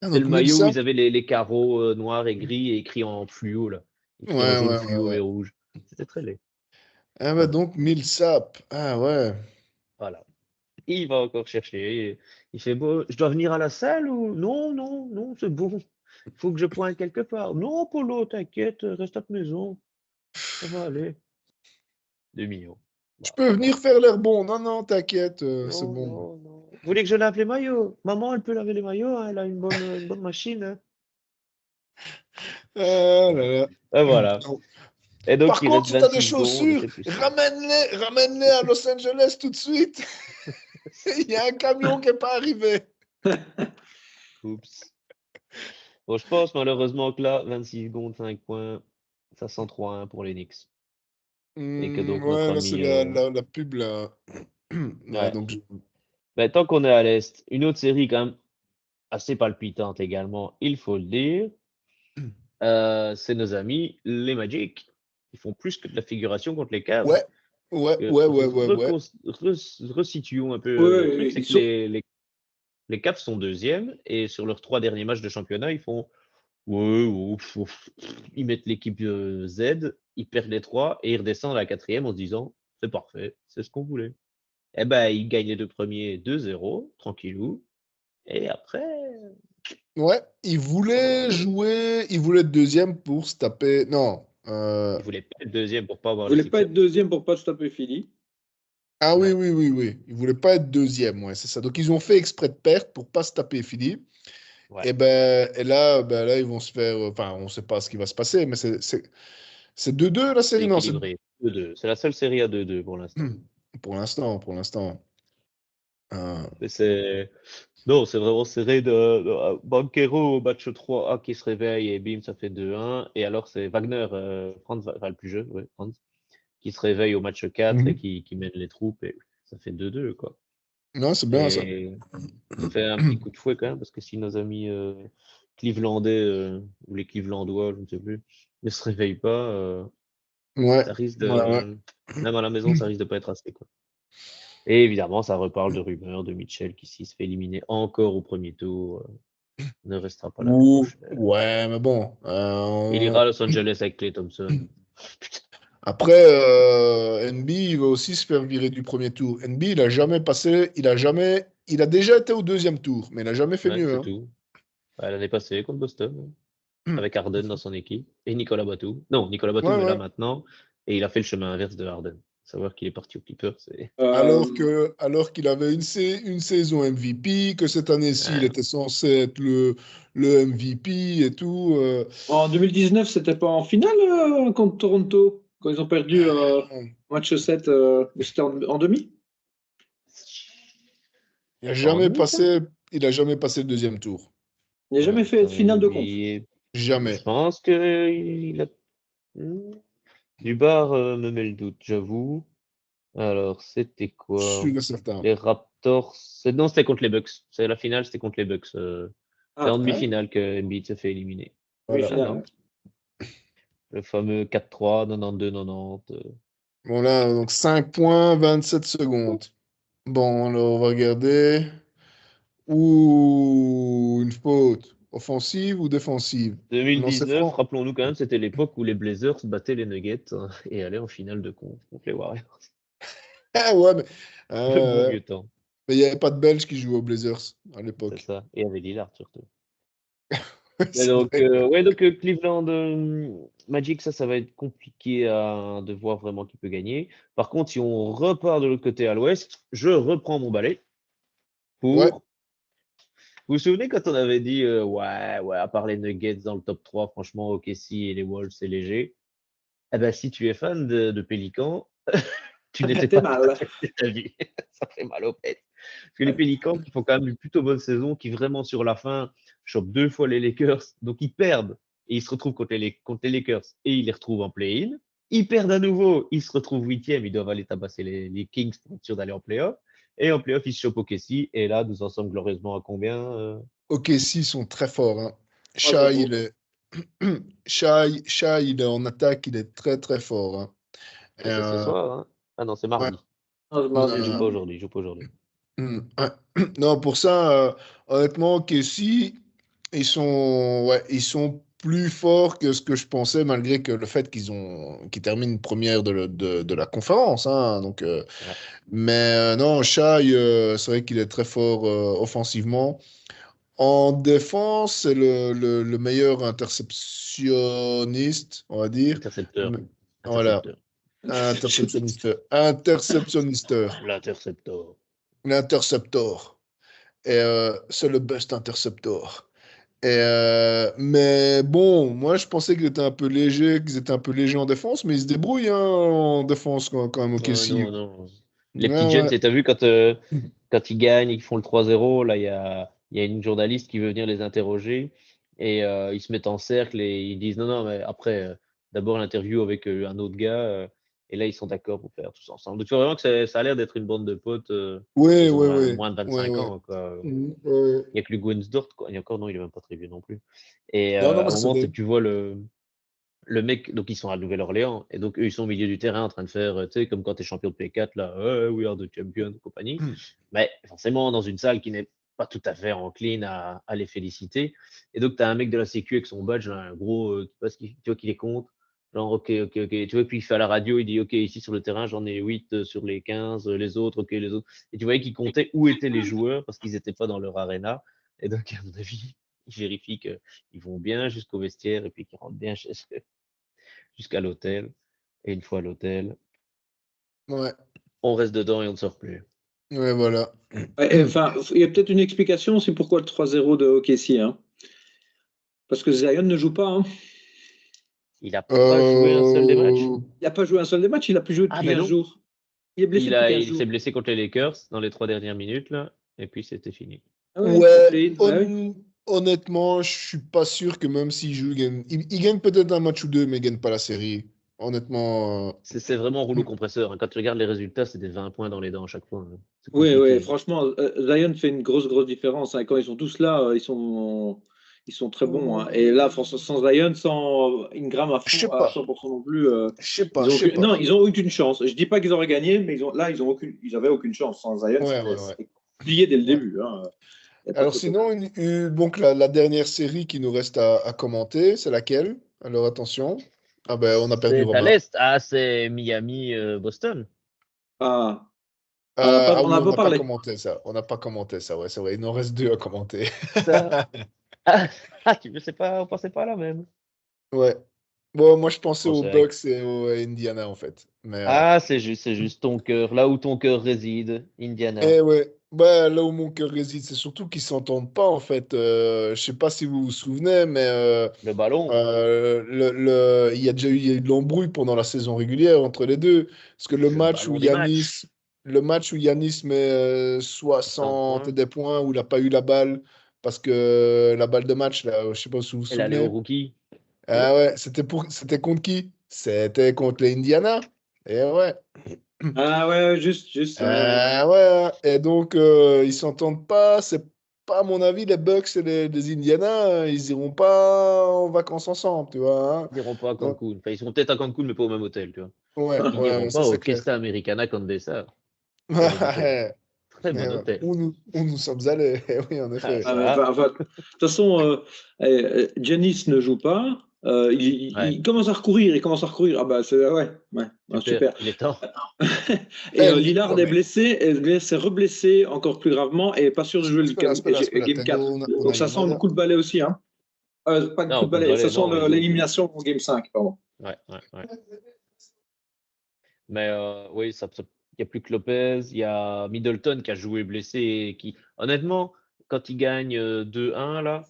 Ah,
C'est
donc
le maillot où
Millsap.
ils avaient les carreaux noirs et gris et écrit en fluo, là.
Ouais,
Écrit en jaune
ouais, ouais,
fluo et
ouais.
rouge. C'était très laid.
Ah ouais,
Voilà.
donc Millsap. Ah ouais.
Voilà. Il va encore chercher. Il fait beau. Je dois venir à la salle ou non, non, non, c'est bon. Il faut que je pointe quelque part. Non, Polo, t'inquiète, reste à ta maison. Ça va aller. 2 millions.
Je
Bah,
peux venir faire l'air bon. Non, non, t'inquiète, c'est
non,
bon.
non, non. Vous voulez que je lave les maillots? Maman, elle peut laver les maillots, hein, elle a une bonne machine. Hein.
Ah là
Voilà.
là.
Et voilà. Et donc,
Par
il
contre,
reste
si tu as des
26 secondes et
chaussures,
c'est plus ça.
ramène-les à Los Angeles tout de suite. Il y a un camion qui n'est pas arrivé.
Oups. Bon, je pense malheureusement que là, 26 secondes, 5 points, ça sent 3-1 pour les Knicks. Et que donc notre
Ouais, là, c'est
ami.
la pub, là. Ouais,
Ouais.
donc,
Ben, tant qu'on est à l'Est, une autre série quand même assez palpitante également, il faut le dire, c'est nos amis les Magic. Ils font plus que de la figuration contre les Cavs.
ouais, ouais,
Que
ouais, ouais, ouais, ouais.
resituons un peu le truc,
Ouais,
c'est
ils
que
sont.
Les Cavs sont deuxième et sur leurs 3 derniers matchs de championnat, ils font ouais, ils mettent l'équipe Z, ils perdent les 3 et ils redescendent à la 4e en se disant c'est parfait, c'est ce qu'on voulait. Eh ben, ils gagnent les 2 premiers 2-0, tranquillou. Et après,
Ouais, il voulait jouer, il voulait être deuxième pour se taper. Non.
ils voulaient pas être deuxième pour pas
Vous
avoir les
voulez pas
Sixers.
être deuxième pour pas se taper Philly.
Ah oui,
Ouais.
oui, oui, oui. Il voulait pas être deuxième, ouais, c'est ça. Donc ils ont fait exprès de perdre pour pas se taper Philly.
Ouais.
Et là, là, ils vont se faire. Enfin, on sait pas ce qui va se passer, mais c'est 2-2 la
C'est
série, non? C'est
équilibré. 2-2. C'est la seule série à 2-2 pour l'instant.
pour l'instant, pour l'instant.
Mais c'est. Non, c'est vraiment serré Banquero au match 3A qui se réveille et bim, ça fait 2-1. Et alors, c'est Wagner, Franz, enfin, le plus jeune, ouais, Franz, qui se réveille au match 4 et
Mhm.
qui mène les troupes et ça fait 2-2, quoi.
Non, c'est bien ça.
Et ça fait un petit coup de fouet quand même parce que si nos amis Clevelandais ou les Clevelandois, je ne sais plus, ne se réveillent pas,
Ouais,
ça risque
ouais, ouais.
de. Même à la maison, ça risque de pas être assez, quoi. Et évidemment, ça reparle de rumeurs de Mitchell qui, s'il se fait éliminer encore au premier tour, ne restera pas l'année prochaine.
Ouais, mais bon.
Il ira à Los Angeles avec Klay Thompson. Putain,
Après, NB, il va aussi se faire virer du premier tour. NB, il a jamais passé, il a déjà été au deuxième tour, mais il a jamais fait
ouais,
mieux,
c'est
hein.
tout. Ouais, l'année passée contre Boston, avec Harden dans son équipe et Nicolas Batum. Non, Nicolas Batum
Ouais,
est là
ouais.
maintenant et il a fait le chemin inverse de Harden. Savoir qu'il est parti aux Clippers, c'est.
Alors qu'il avait une saison MVP, que cette année-ci, il
Ouais.
était censé être le MVP et tout.
En 2019, c'était pas en finale contre Toronto, quand ils ont perdu match 7, mais c'était en demi.
Il a
Pas en
jamais
demi, ça?
passé, il a jamais passé le deuxième tour.
Il n'a jamais fait de
Attends,
finale de conf.
je
Jamais.
pense que il a. Hmm. Dubar me met le doute, j'avoue. Alors, c'était quoi?
Sûr et certain.
Les Raptors. Non, c'était contre les Bucks. C'est la finale, c'était contre les Bucks. C'est
Ah,
en
Ouais,
demi-finale que Embiid se fait éliminer.
voilà.
Ah
demi-finale.
non. Le fameux 4-3, 92-90.
Bon, là, donc 5 points, 27 secondes. Bon, alors on va regarder. Ou une faute offensive ou défensive? Non, c'est
2019,
franc.
rappelons-nous quand même, c'était l'époque où les Blazers battaient les Nuggets et allaient en finale de conf contre les Warriors.
Ah ouais, mais
Le bon
ouais.
vieux temps,
Mais il n'y avait pas de Belges qui jouaient aux Blazers à
c'est
l'époque.
ça. Et avec Lillard surtout. Mais
C'est
donc,
vrai.
Cleveland Magic, ça va être compliqué de voir vraiment qui peut gagner. Par contre, si on repart de l'autre côté à l'ouest, je reprends mon balai
Ouais.
pour. Vous vous souvenez quand on avait dit, ouais, ouais, à part les Nuggets dans le top 3, franchement, OKC et les Wolves, c'est léger. Eh ben, si tu es fan de Pélicans, tu n'étais
T'es
pas tout à
mal.
fait de ta vie. Ça fait mal aux pètes. Parce que les Pélicans, qui font quand même une plutôt bonne saison, qui vraiment sur la fin chopent 2 fois les Lakers, donc ils perdent et ils se retrouvent contre les Lakers et ils les retrouvent en play-in. Ils perdent à nouveau, ils se retrouvent huitième, ils doivent aller tabasser les Kings pour être sûr d'aller en play-off. Et en play-off, ils se chopent au Kessie. Et là, nous en sommes glorieusement à combien
Ok, si, ils sont très forts, hein. Shai,
3-0.
il est... Shai, il est en attaque, il est très très fort, hein. Et,
Et c'est ce soir, hein? Ah non, c'est
ouais.
mardi.
Ah, c'est
Il joue
mardi.
pas aujourd'hui, il joue pas aujourd'hui.
Ouais. Non, pour ça, honnêtement, Kessie, ils sont plus forts que ce que je pensais, malgré que le fait qu'ils terminent première de la conférence, hein. Donc,
Ouais.
mais non, Shai, c'est vrai qu'il est très fort offensivement. En défense, c'est le meilleur interceptionniste, on va dire.
Intercepteur.
Voilà,
Intercepteur.
interceptionniste. Interceptionnisteur.
L'intercepteur.
L'interceptor. Et c'est le best interceptor. Et mais bon, moi je pensais qu'ils étaient un peu légers en défense, mais ils se débrouillent hein, en défense quand même, ok, si.
Non, non. Les
Ouais,
petits jeunes,
ouais.
t'as vu quand ils gagnent, ils font le 3-0, là, il y a une journaliste qui veut venir les interroger et ils se mettent en cercle et ils disent non, non, mais après, d'abord l'interview avec un autre gars et là, ils sont d'accord pour faire tout ça ensemble. Donc, tu vois vraiment que ça a l'air d'être une bande de potes.
Ouais,
Ils ont
ouais, ouais.
moins de
Ouais,
25
ouais.
ans, quoi.
Ouais.
Il n'y a que le Gunsdort, quoi. Il y a encore, non, il est même pas très vieux non plus. Et
Non, non,
à un
mais c'est
moment,
des...
tu vois le mec, donc ils sont à Nouvelle-Orléans, et donc eux, ils sont au milieu du terrain en train de faire, tu sais, comme quand tu es champion de P4, là, we are the champions, compagnie. Mais forcément, dans une salle qui n'est pas tout à fait encline à les féliciter. Et donc, tu as un mec de la Sécu avec son badge, un gros, tu vois qu'il les compte. Genre, ok, ok, ok. Tu vois, puis il fait à la radio, il dit, ok, ici sur le terrain, j'en ai 8 sur les 15, les autres, ok, les autres. Et tu voyais qu'il comptait où étaient les joueurs parce qu'ils n'étaient pas dans leur arena. Et donc, à mon avis, il vérifie qu'ils vont bien jusqu'au vestiaire et puis qu'ils rentrent bien chez eux, jusqu'à l'hôtel. Et une fois à l'hôtel,
Ouais,
on reste dedans et on ne sort plus.
ouais, voilà.
Ouais, enfin, il y a peut-être une explication aussi pourquoi le 3-0 de OKC. Hein. Parce que Zion ne joue pas. Hein.
Il n'a pas joué un seul des matchs.
Euh,
Il n'a pas joué un seul des matchs, il n'a plus joué
Ah
depuis
ben
15
non,
jours. Il est blessé depuis 15
il
jours.
s'est blessé contre les Lakers dans les 3 dernières minutes, là, et puis c'était fini.
Ah ouais,
Ouais,
play-in, ouais, oui.
honnêtement, je suis pas sûr que même s'il joue, il gagne peut-être un match ou deux, mais il gagne pas la série. Honnêtement,
C'est vraiment rouleau compresseur. Hein. Quand tu regardes les résultats, c'est des 20 points dans les dents à chaque fois. Hein. C'est
Oui, oui,
compliqué.
franchement, Zion fait une grosse, grosse différence. Hein. Quand ils sont tous là, ils sont très bons. Hein. Et là, sans Zion, sans Ingram à
je
fond,
sais
à
pas,
100% non plus,
je sais pas,
ils ont
je sais pas.
non, ils ont aucune chance. Je dis pas qu'ils auraient gagné, mais ils avaient aucune chance. Sans Zion,
Ouais, ouais, ouais.
c'était plié dès le
Ouais.
début. Hein. Y a pas
Alors
photo.
sinon, donc la dernière série qui nous reste à commenter, c'est laquelle? Alors attention. Ah ben, on a perdu
C'est à
Romain.
l'Est. Ah, c'est Miami-Boston.
Ah, on
Oui,
n'a
on
pas
n'a pas
parlé.
commenté ça. On n'a pas commenté ça, ouais, c'est vrai. Il nous en reste deux à commenter.
Ça. Ah, tu ne sais pas, on pensait pas là même.
Ouais. Bon, moi je pensais
Bon,
aux
c'est vrai.
Bucks et aux Indiana en fait. Mais
Ah, c'est juste ton cœur. Là où ton cœur réside, Indiana.
ouais, bah, là où mon cœur réside, c'est surtout qu'ils s'entendent pas en fait. Je sais pas si vous vous souvenez, mais
Le ballon,
il y a eu de l'embrouille pendant la saison régulière entre les deux. Parce que
le ballon des matchs.
Le match où Yanis met
60
60 et
points.
des points, où il n'a pas eu la balle, parce que la balle de match, là, je sais pas si vous vous
Elle allait au
souvenez.
rookie.
Ah ouais, c'était contre qui? C'était contre les Indiana. Et ouais.
Ah ouais, juste.
Ouais, et donc ils s'entendent pas. C'est pas, à mon avis, les Bucks et les Indiana, ils iront pas en vacances ensemble, tu vois. Hein.
Ils n'iront pas à
Donc,
Cancun. Enfin, ils seront peut-être à Cancun, mais pas au même hôtel, tu vois.
ouais,
Ils
ouais,
n'iront
ouais, ça
pas au
c'est clair.
Fiesta Americana Condesa. Très bon hôtel.
Ouais,
Très bon hôtel.
où nous sommes allés, eh oui, en
Ah,
effet.
Ah, mais
ça.
de toute façon, Giannis ne joue pas.
Ouais,
Il commence à recourir. Il commence à recourir. Ah bah c'est ouais, ah,
super.
super.
Il est temps.
Et
Non,
Lillard est
mais
blessé, et s'est reblessé encore plus gravement et pas sûr de jouer le
spera, spera, spera.
game 4.
On
Donc
a
ça
une
sent le
mania.
coup de balai aussi. Hein. Pas le coup
Non,
de
coup de
balai, ça
balai,
sent
non, il joue.
l'élimination en game 5. Pardon.
Ouais, ouais, ouais. Mais oui, il n'y a plus que Lopez. Il y a Middleton qui a joué blessé et qui, honnêtement, quand il gagne 2-1, là,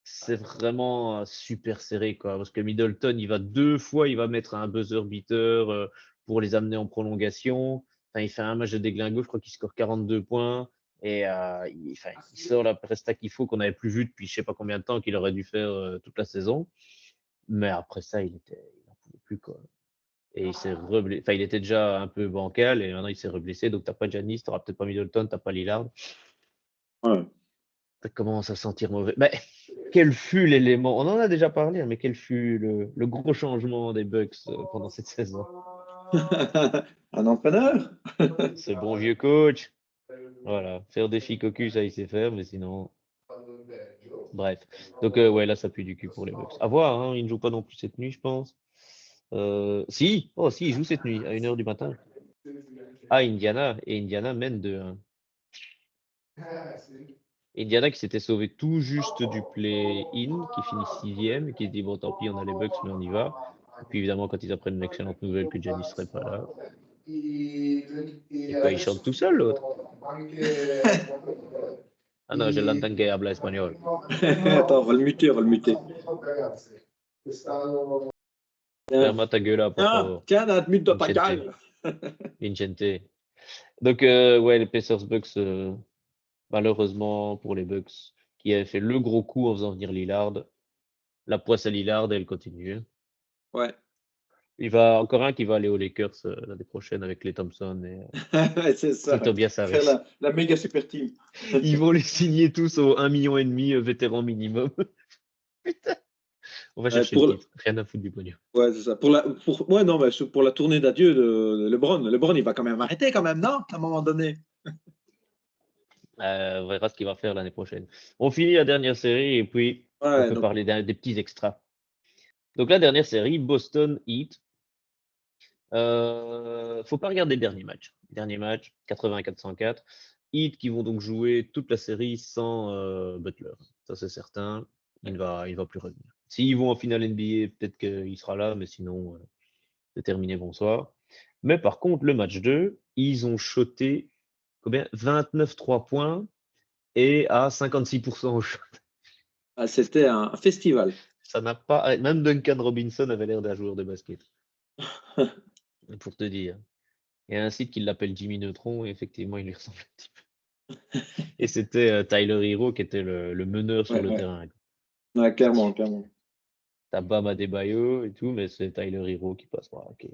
c'est vraiment super serré, quoi. Parce que Middleton, il va 2 fois, il va mettre un buzzer beater pour les amener en prolongation. Enfin, il fait un match de déglingo, je crois qu'il score 42 points. Et enfin, il sort la presta qu'il faut, qu'on n'avait plus vu depuis je sais pas combien de temps, qu'il aurait dû faire toute la saison. Mais après ça, il n'en pouvait plus, quoi. Et il s'est reblessé. Enfin, il était déjà un peu bancal et maintenant il s'est reblessé. Donc, t'as pas Giannis, t'auras peut-être pas Middleton, t'as pas Lillard.
Ouais.
Ça commence à sentir mauvais. Mais quel fut l'élément? On en a déjà parlé, hein, mais quel fut le gros changement des Bucks pendant cette saison?
Un entraîneur?
Ce bon vieux coach. Voilà. Faire des filles cocu, ça il sait faire, mais sinon. Bref. Donc, ouais, là, ça pue du cul pour les Bucks. À voir, hein, ils ne jouent pas non plus cette nuit, je pense. Si, oh, si, ils jouent cette nuit, à 1h du matin. À Indiana, et Indiana mène 2-1. Indiana qui s'était sauvé tout juste du play-in, qui finit 6e, et qui se dit bon tant pis, on a les Bucks, mais on y va. Et puis évidemment, quand ils apprennent une excellente nouvelle que Giannis serait pas là, et quoi, il chante tout seul l'autre. Ah non, je l'entends que habla espagnol.
Attends, on va le muter, on va le muter.
Ferme ta gueule là, por
Ah,
favor.
tiens, mute ta
Vincente.
gueule.
Vincente. Donc, ouais, les Pacers Bucks, malheureusement pour les Bucks, qui avaient fait le gros coup en faisant venir Lillard, la poisse à Lillard, elle continue.
Ouais.
Il va encore un qui va aller aux Lakers l'année prochaine avec Klay Thompson
C'est ça.
et Tobias
Faire
Harris.
la méga super team.
Ils vont les signer tous au 1,5 million vétéran minimum. Putain, on va chercher le
Pour,
titre. Rien à foutre du pognon.
ouais, c'est ça. Ouais, non, mais pour la tournée d'adieu de LeBron. LeBron, il va quand même arrêter, quand même, non? À un moment donné.
On verra ce qu'il va faire l'année prochaine. On finit la dernière série et puis on peut parler des petits extras. Donc la dernière série, Boston Heat. Faut pas regarder le dernier match. Dernier match, 84-104. Heat qui vont donc jouer toute la série sans Butler. Ça c'est certain. Il va plus revenir. S'ils vont en finale NBA, peut-être qu'il sera là, mais sinon, c'est terminé, bonsoir. Mais par contre, le match 2, ils ont shoté combien 29 3 points et à 56% au shot.
Ah, c'était un festival.
Ça n'a pas. Même Duncan Robinson avait l'air d'un joueur de basket. Pour te dire. Il y a un site qui l'appelle Jimmy Neutron et effectivement, il lui ressemble un petit peu. Et c'était Tyler Hero qui était le meneur sur le terrain.
Ouais, clairement.
T'as Bam Adebayo et tout, mais c'est Tyler Hero qui passe. Ouais, okay.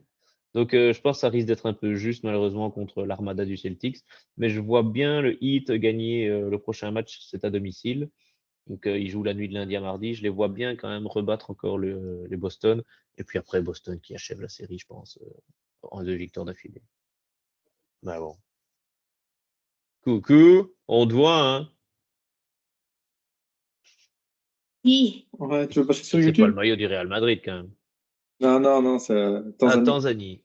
Donc, je pense que ça risque d'être un peu juste, malheureusement, contre l'Armada du Celtics. Mais je vois bien le Heat gagner le prochain match, c'est à domicile. Donc, ils jouent la nuit de lundi à mardi. Je les vois bien quand même rebattre encore les Boston. Et puis après, Boston qui achève la série, je pense, en 2 victoires d'affilée. Bah bon. Coucou, on te voit, hein?
Ouais, tu veux passer sur
C'est
YouTube?
pas le maillot du Real Madrid, quand même.
Non, c'est Tanzanie.
Tanzanie.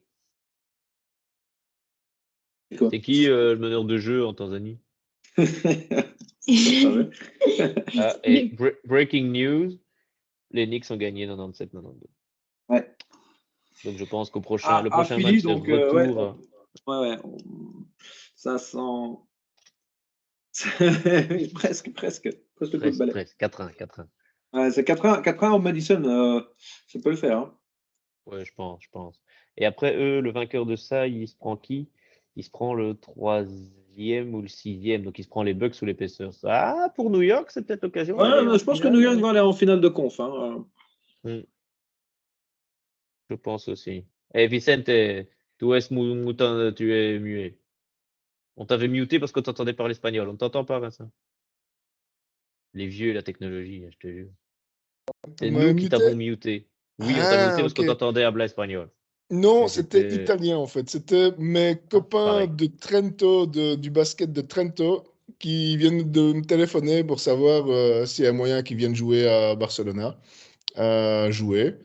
C'est qui le meneur de jeu en Tanzanie? Et breaking news, les Knicks ont gagné 97-92.
Ouais.
Donc je pense qu'au prochain, le prochain match de retour.
Ouais. Ça sent. presque.
4-1.
Ouais, c'est 4-1 au Madison. Ça peut le faire. Hein.
Ouais, je pense. Et après, eux, le vainqueur de ça, il se prend qui? Il se prend le 3e ou le 6e. Donc il se prend les Bucks ou les Pacers. Ah, pour New York, c'est peut-être l'occasion.
Ouais, je pense que New York va aller en finale de conf. Hein.
Je pense aussi. Eh, Vicente, tu es muet. On t'avait muté parce qu'on t'entendait parler espagnol. On ne t'entend pas, Vincent. Les vieux et la technologie, je te jure. C'est nous qui t'avons muté. Oui, on t'a muté parce qu'on t'entendait habler espagnol.
Non, c'était italien en fait. C'était mes copains de Trento, du basket de Trento, qui viennent de me téléphoner pour savoir s'il y a moyen qu'ils viennent jouer à Barcelona. Jouer.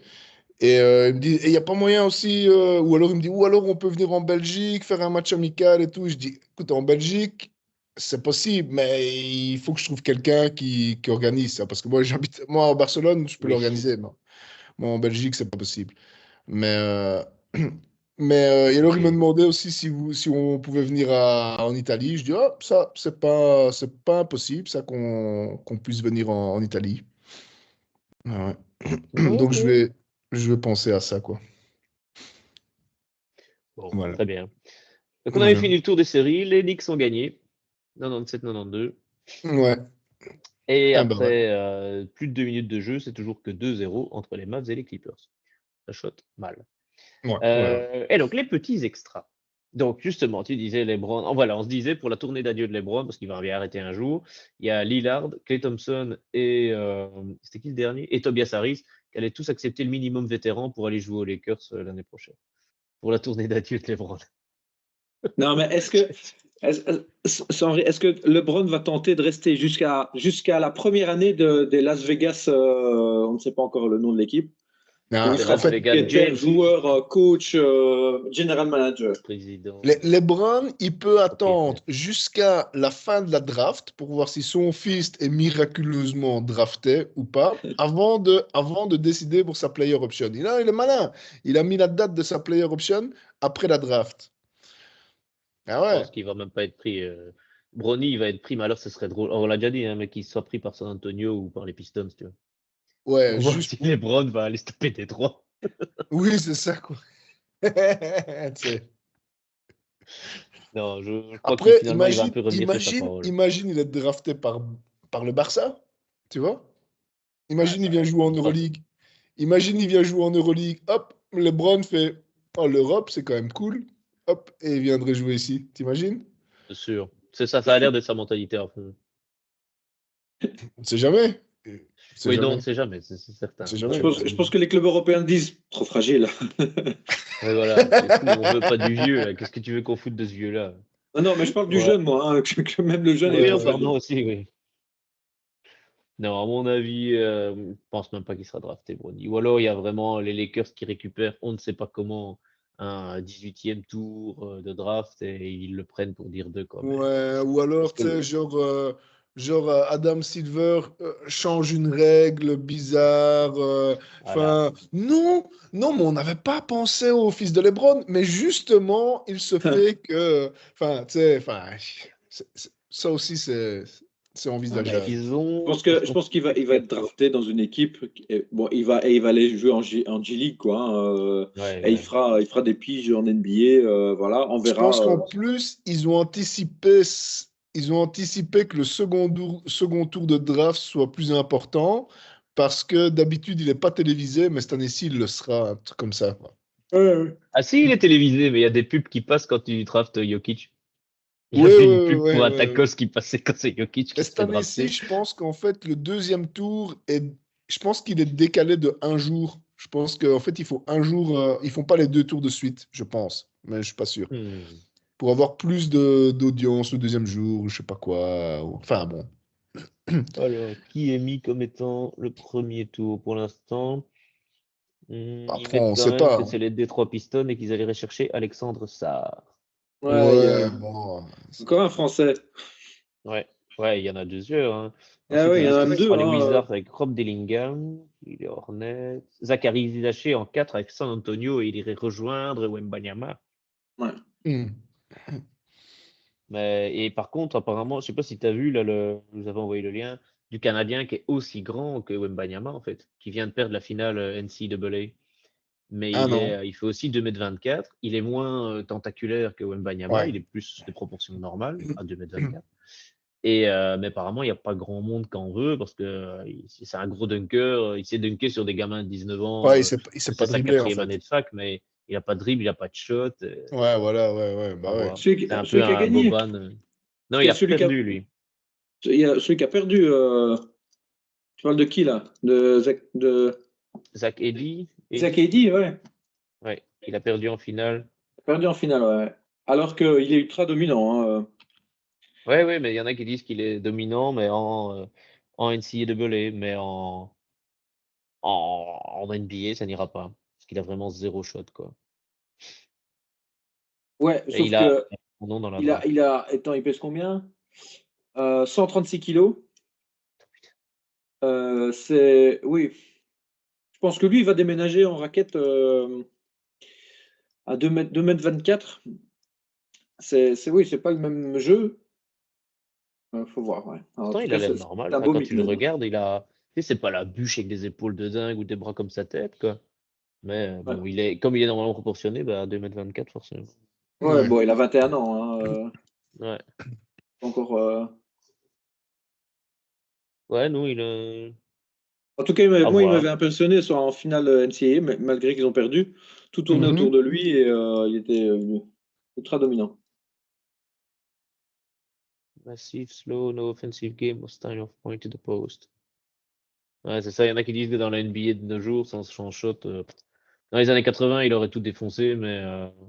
Et il me dit, il n'y a pas moyen aussi, ou alors il me dit, ou alors on peut venir en Belgique, faire un match amical et tout. Je dis, écoute, en Belgique, c'est possible, mais il faut que je trouve quelqu'un qui organise ça. Parce que moi à Barcelone, je peux l'organiser. Moi en Belgique, c'est pas possible. Mais, et alors il me demandait aussi si on pouvait venir en Italie. Je dis, oh, ça, c'est pas impossible, ça, qu'on puisse venir en Italie. Ouais. Donc je vais penser à ça, quoi.
Bon, voilà. Très bien. Donc on avait fini le tour des séries. Les Knicks ont gagné 97-92.
Ouais.
Et après plus de 2 minutes de jeu, c'est toujours que 2-0 entre les Mavs et les Clippers. Ça shot mal.
Ouais.
Et donc les petits extras. Donc justement, tu disais LeBron. On se disait pour la tournée d'adieu de LeBron, parce qu'il va bien arrêter un jour, il y a Lillard, Klay Thompson et c'était qui le dernier? Et Tobias Harris, qui allaient tous accepter le minimum vétéran pour aller jouer aux Lakers l'année prochaine. Pour la tournée d'adieu de LeBron.
Non, mais est-ce que LeBron va tenter de rester jusqu'à la première année des Las Vegas, on ne sait pas encore le nom de l'équipe.
Non,
il sera joueur, coach, general manager.
Président.
LeBron, il peut attendre jusqu'à la fin de la draft pour voir si son fils est miraculeusement drafté ou pas, avant de décider pour sa player option. Il est malin. Il a mis la date de sa player option après la draft. Ah ouais.
Je pense qu'il va même pas être pris. Bronny, il va être pris, mais alors ce serait drôle. On l'a déjà dit, mais qu'il soit pris par San Antonio ou par les Pistons, tu vois.
Ouais,
juste si LeBron va aller se taper des droits.
Oui, c'est ça, quoi.
Non, je crois
après,
il va un peu revenir sur sa parole.
Imagine, il est drafté par le Barça, tu vois. Imagine, il vient jouer en Euroleague. Hop, LeBron fait l'Europe, c'est quand même cool. Hop, et il viendrait jouer ici. T'imagines?
C'est sûr. C'est ça a l'air d'être sa mentalité à fond.
On ne sait jamais.
Oui, non, on ne sait jamais, c'est certain.
Je pense que les clubs européens disent trop fragile.
Oui, voilà, c'est fou, on veut pas du vieux. Qu'est-ce que tu veux qu'on foute de ce vieux-là?
Non, mais je parle du
Ouais.
jeune, moi, hein, que même le jeune est
Oui,
trop faible.
pardon aussi, oui. Non, à mon avis, je pense même pas qu'il sera drafté, Bronny. Ou alors il y a vraiment les Lakers qui récupèrent, on ne sait pas comment, un 18e tour de draft et ils le prennent pour dire deux, quoi. Mais
Ouais, ou
Parce
alors,
que
tu sais, Adam Silver change une règle bizarre.
voilà.
Enfin, non, non, mais on n'avait pas pensé au fils de LeBron, mais justement, il se fait que, enfin, tu sais, enfin, ça aussi, c'est
ah,
Ben,
envisageable.
je pense qu'il va être drafté dans une équipe. Bon, il va aller jouer en G-League, quoi, hein,
Ouais,
et
ouais.
il fera des piges en NBA. Voilà, on
Je pense
verra.
qu'en plus, ils ont anticipé que le second tour de draft soit plus important parce que d'habitude, il n'est pas télévisé, mais cette année-ci, il le sera, un truc comme ça, quoi.
Ouais.
Ah si, il est télévisé, mais il y a des pubs qui passent quand tu draftes Jokic. Il y
Oui,
avait
oui,
une
oui,
pub
oui,
pour
oui, oui.
Atakos qui passait quand c'est Jokic
Mais
qui se
cette
fait
année-ci,
drafter.
je pense qu'en fait, le deuxième tour je pense qu'il est décalé de un jour. Je pense qu'en fait, il faut un jour, ils font pas les deux tours de suite, je pense, mais je suis pas sûr.
Hmm.
Pour avoir plus d'audience le deuxième jour, je sais pas quoi. Enfin bon.
Alors, qui est mis comme étant le premier tour pour l'instant? Ils
Après,
mettent
on
quand
sait
même
pas,
que
hein.
c'est les Détroit Pistons et qu'ils allaient rechercher Alexandre Sarr.
Ouais, il y
Ouais,
a
bon.
encore un Français.
Ouais, ouais, il y en a plusieurs, hein.
Ah
Ensuite,
oui,
ils
il y en
disent
a
que
même
ce
deux,
sera les
hein.
Wizards avec Rob Dillingham, il est Hornets, Zachary Zidaché en 4 avec San Antonio et il irait rejoindre Wembanyama.
Ouais.
Hmm.
Mais, et par contre, apparemment, je sais pas si tu as vu, là, je vous avais envoyé le lien du Canadien qui est aussi grand que Wembanyama, en fait, qui vient de perdre la finale NCAA. Mais
Ah non.
il fait aussi 2,24 m. Il est moins tentaculaire que Wembanyama,
Ouais.
il est plus des proportions normales à 2,24 m. Mais apparemment, il n'y a pas grand monde qui en veut parce que c'est un gros dunker. Il s'est dunker sur des gamins de 19 ans.
Ouais, il
Que
sait
c'est
pas
sa
dribbler, en
quatrième
fait.
année de fac, mais il n'a pas de dribble, il n'a pas de shot.
Ouais, voilà, ouais, ouais,
On va
bah ouais.
voir. C'est un peu
Celui qui a
un
gagné.
Boban. Non, il a
Celui qui a,
perdu, lui.
celui qui a perdu. Tu parles de qui, là?
Zach Edey.
Zach
Edey.
Edey, ouais.
Ouais, il a perdu en finale.
Perdu en finale, ouais. Alors qu'il est ultra dominant, hein.
Ouais, ouais, mais il y en a qui disent qu'il est dominant, mais en NCAA, mais en NBA, ça n'ira pas. Parce qu'il a vraiment zéro shot, quoi.
Ouais,
Et
sauf que
il a son nom dans la draft.
attends, il pèse combien? 136 kilos. Oui, je pense que lui, il va déménager en raquette à 2 mètres 24. Oui, c'est pas le même jeu. Faut voir, ouais. Alors, en
Pourtant,
tout
il a
cas,
l'air
c'est
normal.
un
Enfin,
beau
quand tu le
milieu, hein.
regardes, tu sais, c'est pas la bûche avec des épaules de dingue ou des bras comme sa tête, quoi. Mais
Ouais.
bon, comme il est normalement proportionné, bah, à 2,24 m, forcément.
Ouais,
Ouais.
bon, il a 21 ans, hein,
Ouais.
encore.
Ouais, nous, il est
En tout cas,
à
moi, il
voir.
m'avait impressionné soit en finale NCAA, malgré qu'ils ont perdu. Tout tournait autour
Mhm.
de lui et il était ultra dominant.
Massive, slow, no offensive game, was time of point to the post. Ouais, c'est ça. Il y en a qui disent que dans la NBA de nos jours, sans shot, dans les années 80, il aurait tout défoncé, mais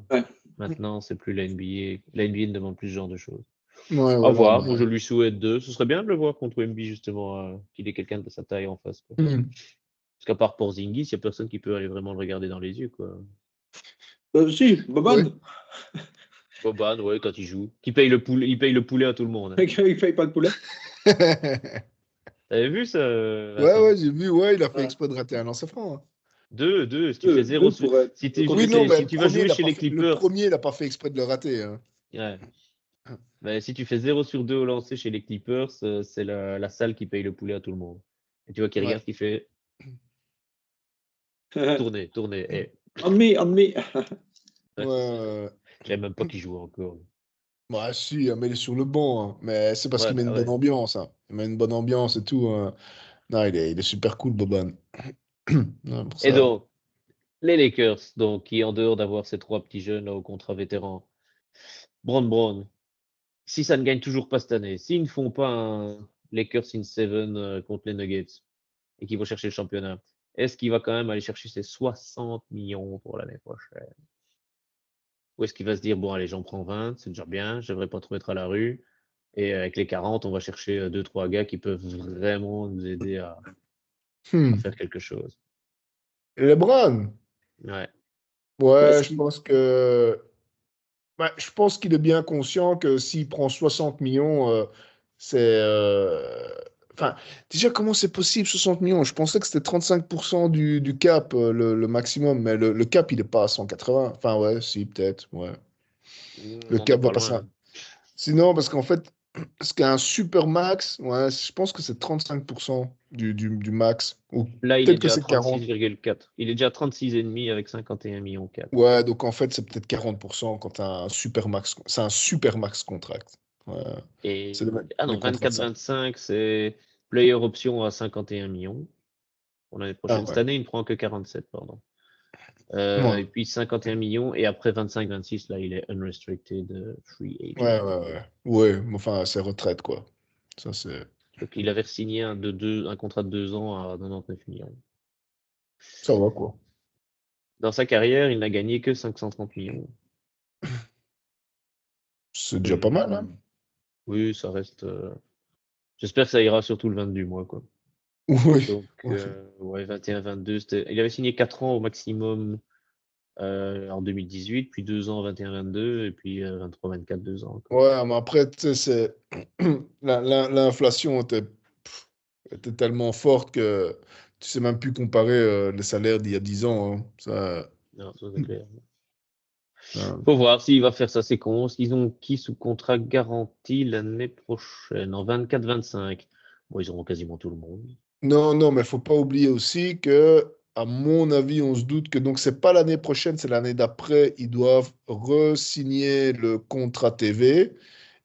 Ouais.
maintenant, c'est plus la NBA. La NBA ne demande plus ce genre de choses.
Ouais,
À
voilà,
voir.
bah.
Moi, je lui souhaite deux. Ce serait bien de le voir contre Wemby, justement, qu'il ait quelqu'un de sa taille en face, quoi.
Mhm.
Parce qu'à part Porzingis, il n'y a personne qui peut aller vraiment le regarder dans les yeux, quoi.
Si,
Ouais.
Boban,
Boban, ouais, quand il joue. Il paye le poulet à tout le monde, hein.
il paye pas le poulet.
T'avais vu ça,
Ouais,
Vincent?
ouais, j'ai vu, ouais, il a fait
Ouais.
exprès de rater un lancer franc, hein.
Deux. Si tu fais zéro
Deux
sur...
pour être
Si tu,
Oui, non, mais
si tu vas jouer chez les
le
Clippers,
premier, il a pas fait exprès de le rater, hein.
ouais. Mais si tu fais 0 sur 2 au lancer chez les Clippers, c'est la salle qui paye le poulet à tout le monde. Et tu vois qu'il
Ouais.
regarde, qui fait tourner.
On me.
Ouais,
Ouais, c'est ça.
ouais,
Je savais même pas qu'il jouait encore.
ouais, si, mais il est sur le banc, hein. Mais c'est parce
Ouais,
qu'il met
bah
une bonne
ouais.
ambiance, hein. Il met une bonne ambiance et tout, hein. Non, il est super cool, Boban. Non, pour
Et
ça.
donc, les Lakers, donc, qui en dehors d'avoir ces trois petits jeunes là, au contrat vétéran, Brown, si ça ne gagne toujours pas cette année, s'ils ne font pas un Lakers in 7 contre les Nuggets et qu'ils vont chercher le championnat, est-ce qu'il va quand même aller chercher ses 60 millions pour l'année prochaine? Ou est-ce qu'il va se dire, bon, allez, j'en prends 20, c'est déjà bien, je devrais pas trop être à la rue. Et avec les 40, on va chercher 2-3 gars qui peuvent vraiment nous aider à faire quelque chose.
LeBron,
Ouais.
ouais,
Est-ce
je
qu'il-
pense que. Ouais, je pense qu'il est bien conscient que s'il prend 60 millions, c'est. Enfin, déjà, comment c'est possible, 60 millions? Je pensais que c'était 35% du cap, le maximum, mais le cap, il n'est pas à 180. Enfin, ouais, si, peut-être, ouais.
On
Le
n'en est
cap va
pas
passer.
loin, hein.
Sinon, parce qu'en fait, ce qu'un super max, ouais, je pense que c'est 35% du max. Ou
Là, il est
peut-être que
déjà à
c'est 40.
36,4. Il est déjà à 36,5 avec 51 millions 4.
Ouais, donc en fait, c'est peut-être 40% quand tu as un super max. C'est un super max contract. Ouais. C'est
Et ah
les
non,
contrats de ça.
24-25, c'est player option à 51 millions pour l'année
Ah
prochaine. Cette
ouais.
année, il ne prend que 47, pardon.
Ouais,
Et puis 51 millions. Et après 25-26, là, il est unrestricted free agent.
ouais, ouais. Ouais, ouais, mais enfin, c'est retraite, quoi. Ça, c'est.
Donc, il avait signé un contrat de 2 ans à 99 millions.
Ça va, quoi.
Dans sa carrière, il n'a gagné que 530 millions.
C'est déjà pas mal, hein.
Oui, ça reste. J'espère que ça ira surtout le 20 du mois, quoi.
Oui.
Donc,
Ouais.
ouais, 21-22, il avait signé 4 ans au maximum en 2018, puis 2 ans 21-22, et puis 23-24, 2 ans encore.
Ouais, mais après, tu sais, c'est. L'inflation était tellement forte que tu sais même plus comparer les salaires d'il y a 10 ans, hein. Ça,
Non, ça c'est clair.
ça-
Faut voir s'il va faire sa séquence. Ils ont qui sous contrat garanti l'année prochaine, en 24-25. Bon, ils auront quasiment tout le monde.
Non, non, mais faut pas oublier aussi que, à mon avis, on se doute que donc c'est pas l'année prochaine, c'est l'année d'après, ils doivent re-signer le contrat TV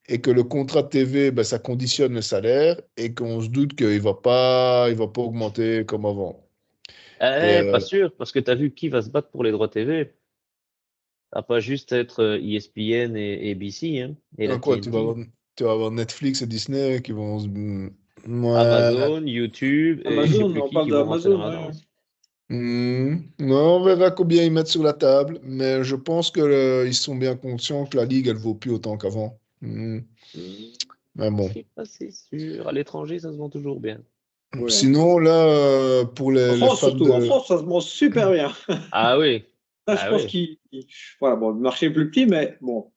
et que le contrat TV, ben, ça conditionne le salaire et qu'on se doute qu'il va pas augmenter comme avant. Et
Pas sûr, parce que tu as vu qui va se battre pour les droits TV. Ça va pas juste être ESPN et ABC, hein, et la
quoi,
TNT.
tu vas avoir Netflix et Disney qui vont se. Ouais.
Amazon, YouTube, et je sais
Amazon,
plus
on parle
qui vont rentrer dans
d'Amazon,
la
ouais.
danse.
Non, on verra combien ils mettent sur la table, mais je pense que ils sont bien conscients que la ligue, elle vaut plus autant qu'avant.
Hmm,
Mais
je
bon.
suis pas si sûr. À l'étranger, ça se vend toujours bien.
Ouais, hein.
Sinon, là, pour
En
les
France
fans
surtout, en
de.
France, ça se mange super bien.
Ah oui,
Là, je
ah
pense
oui.
qu'il. Voilà, bon, le marché est plus petit, mais bon.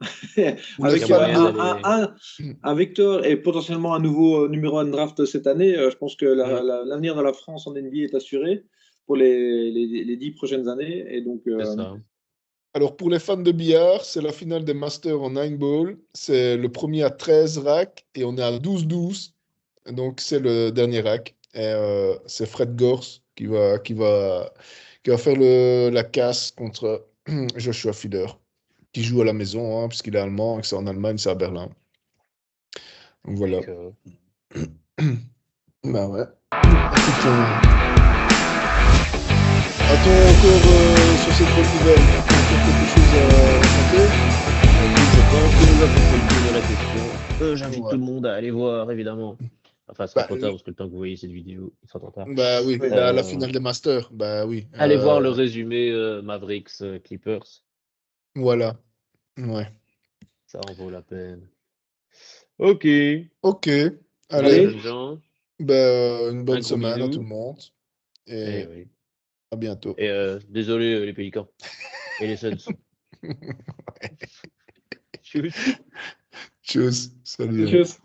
Pour les
Il y a
Avec
fans
moyen
de.
d'aller.
un Victor et potentiellement un nouveau numéro 1 draft cette année, je pense que
Hmm,
l'avenir de la France en NBA est assuré pour les 10 prochaines années. Et donc,
c'est ça.
Alors, pour les fans de billard, c'est la finale des Masters en 9 ball. C'est le premier à 13 racks et on est à 12-12. Donc, c'est le dernier rack. Et c'est Fred Gors qui va faire la casse contre Joshua Filler, qui joue à la maison, hein, puisqu'il est allemand et que c'est en Allemagne, c'est à Berlin. Donc, voilà.
D'accord.
Bah ouais. Écoute, a-t-on encore sur cette bonne nouvelle, encore quelque chose à raconter?
Je pense que nous avons fait le tour de la question. J'invite
Ouais.
tout le monde à aller voir, évidemment. Enfin, ce sera
Bah,
trop tard parce que le temps que vous voyez cette vidéo, il sera trop tard.
bah oui,
oui.
la
Euh,
finale des Masters, bah oui.
Allez voir le résumé Mavericks Clippers.
Voilà. Ouais.
Ça en vaut la peine. Ok.
Ok.
Sur ces
Allez,
Allez,
jeunes gens,
bah, une bonne
un gros
semaine à tout
bisou.
le monde
Et
et
oui.
à bientôt.
Et désolé les Pélicans et les Suns. Tchuss.
Tchuss. Salut.
tschüss.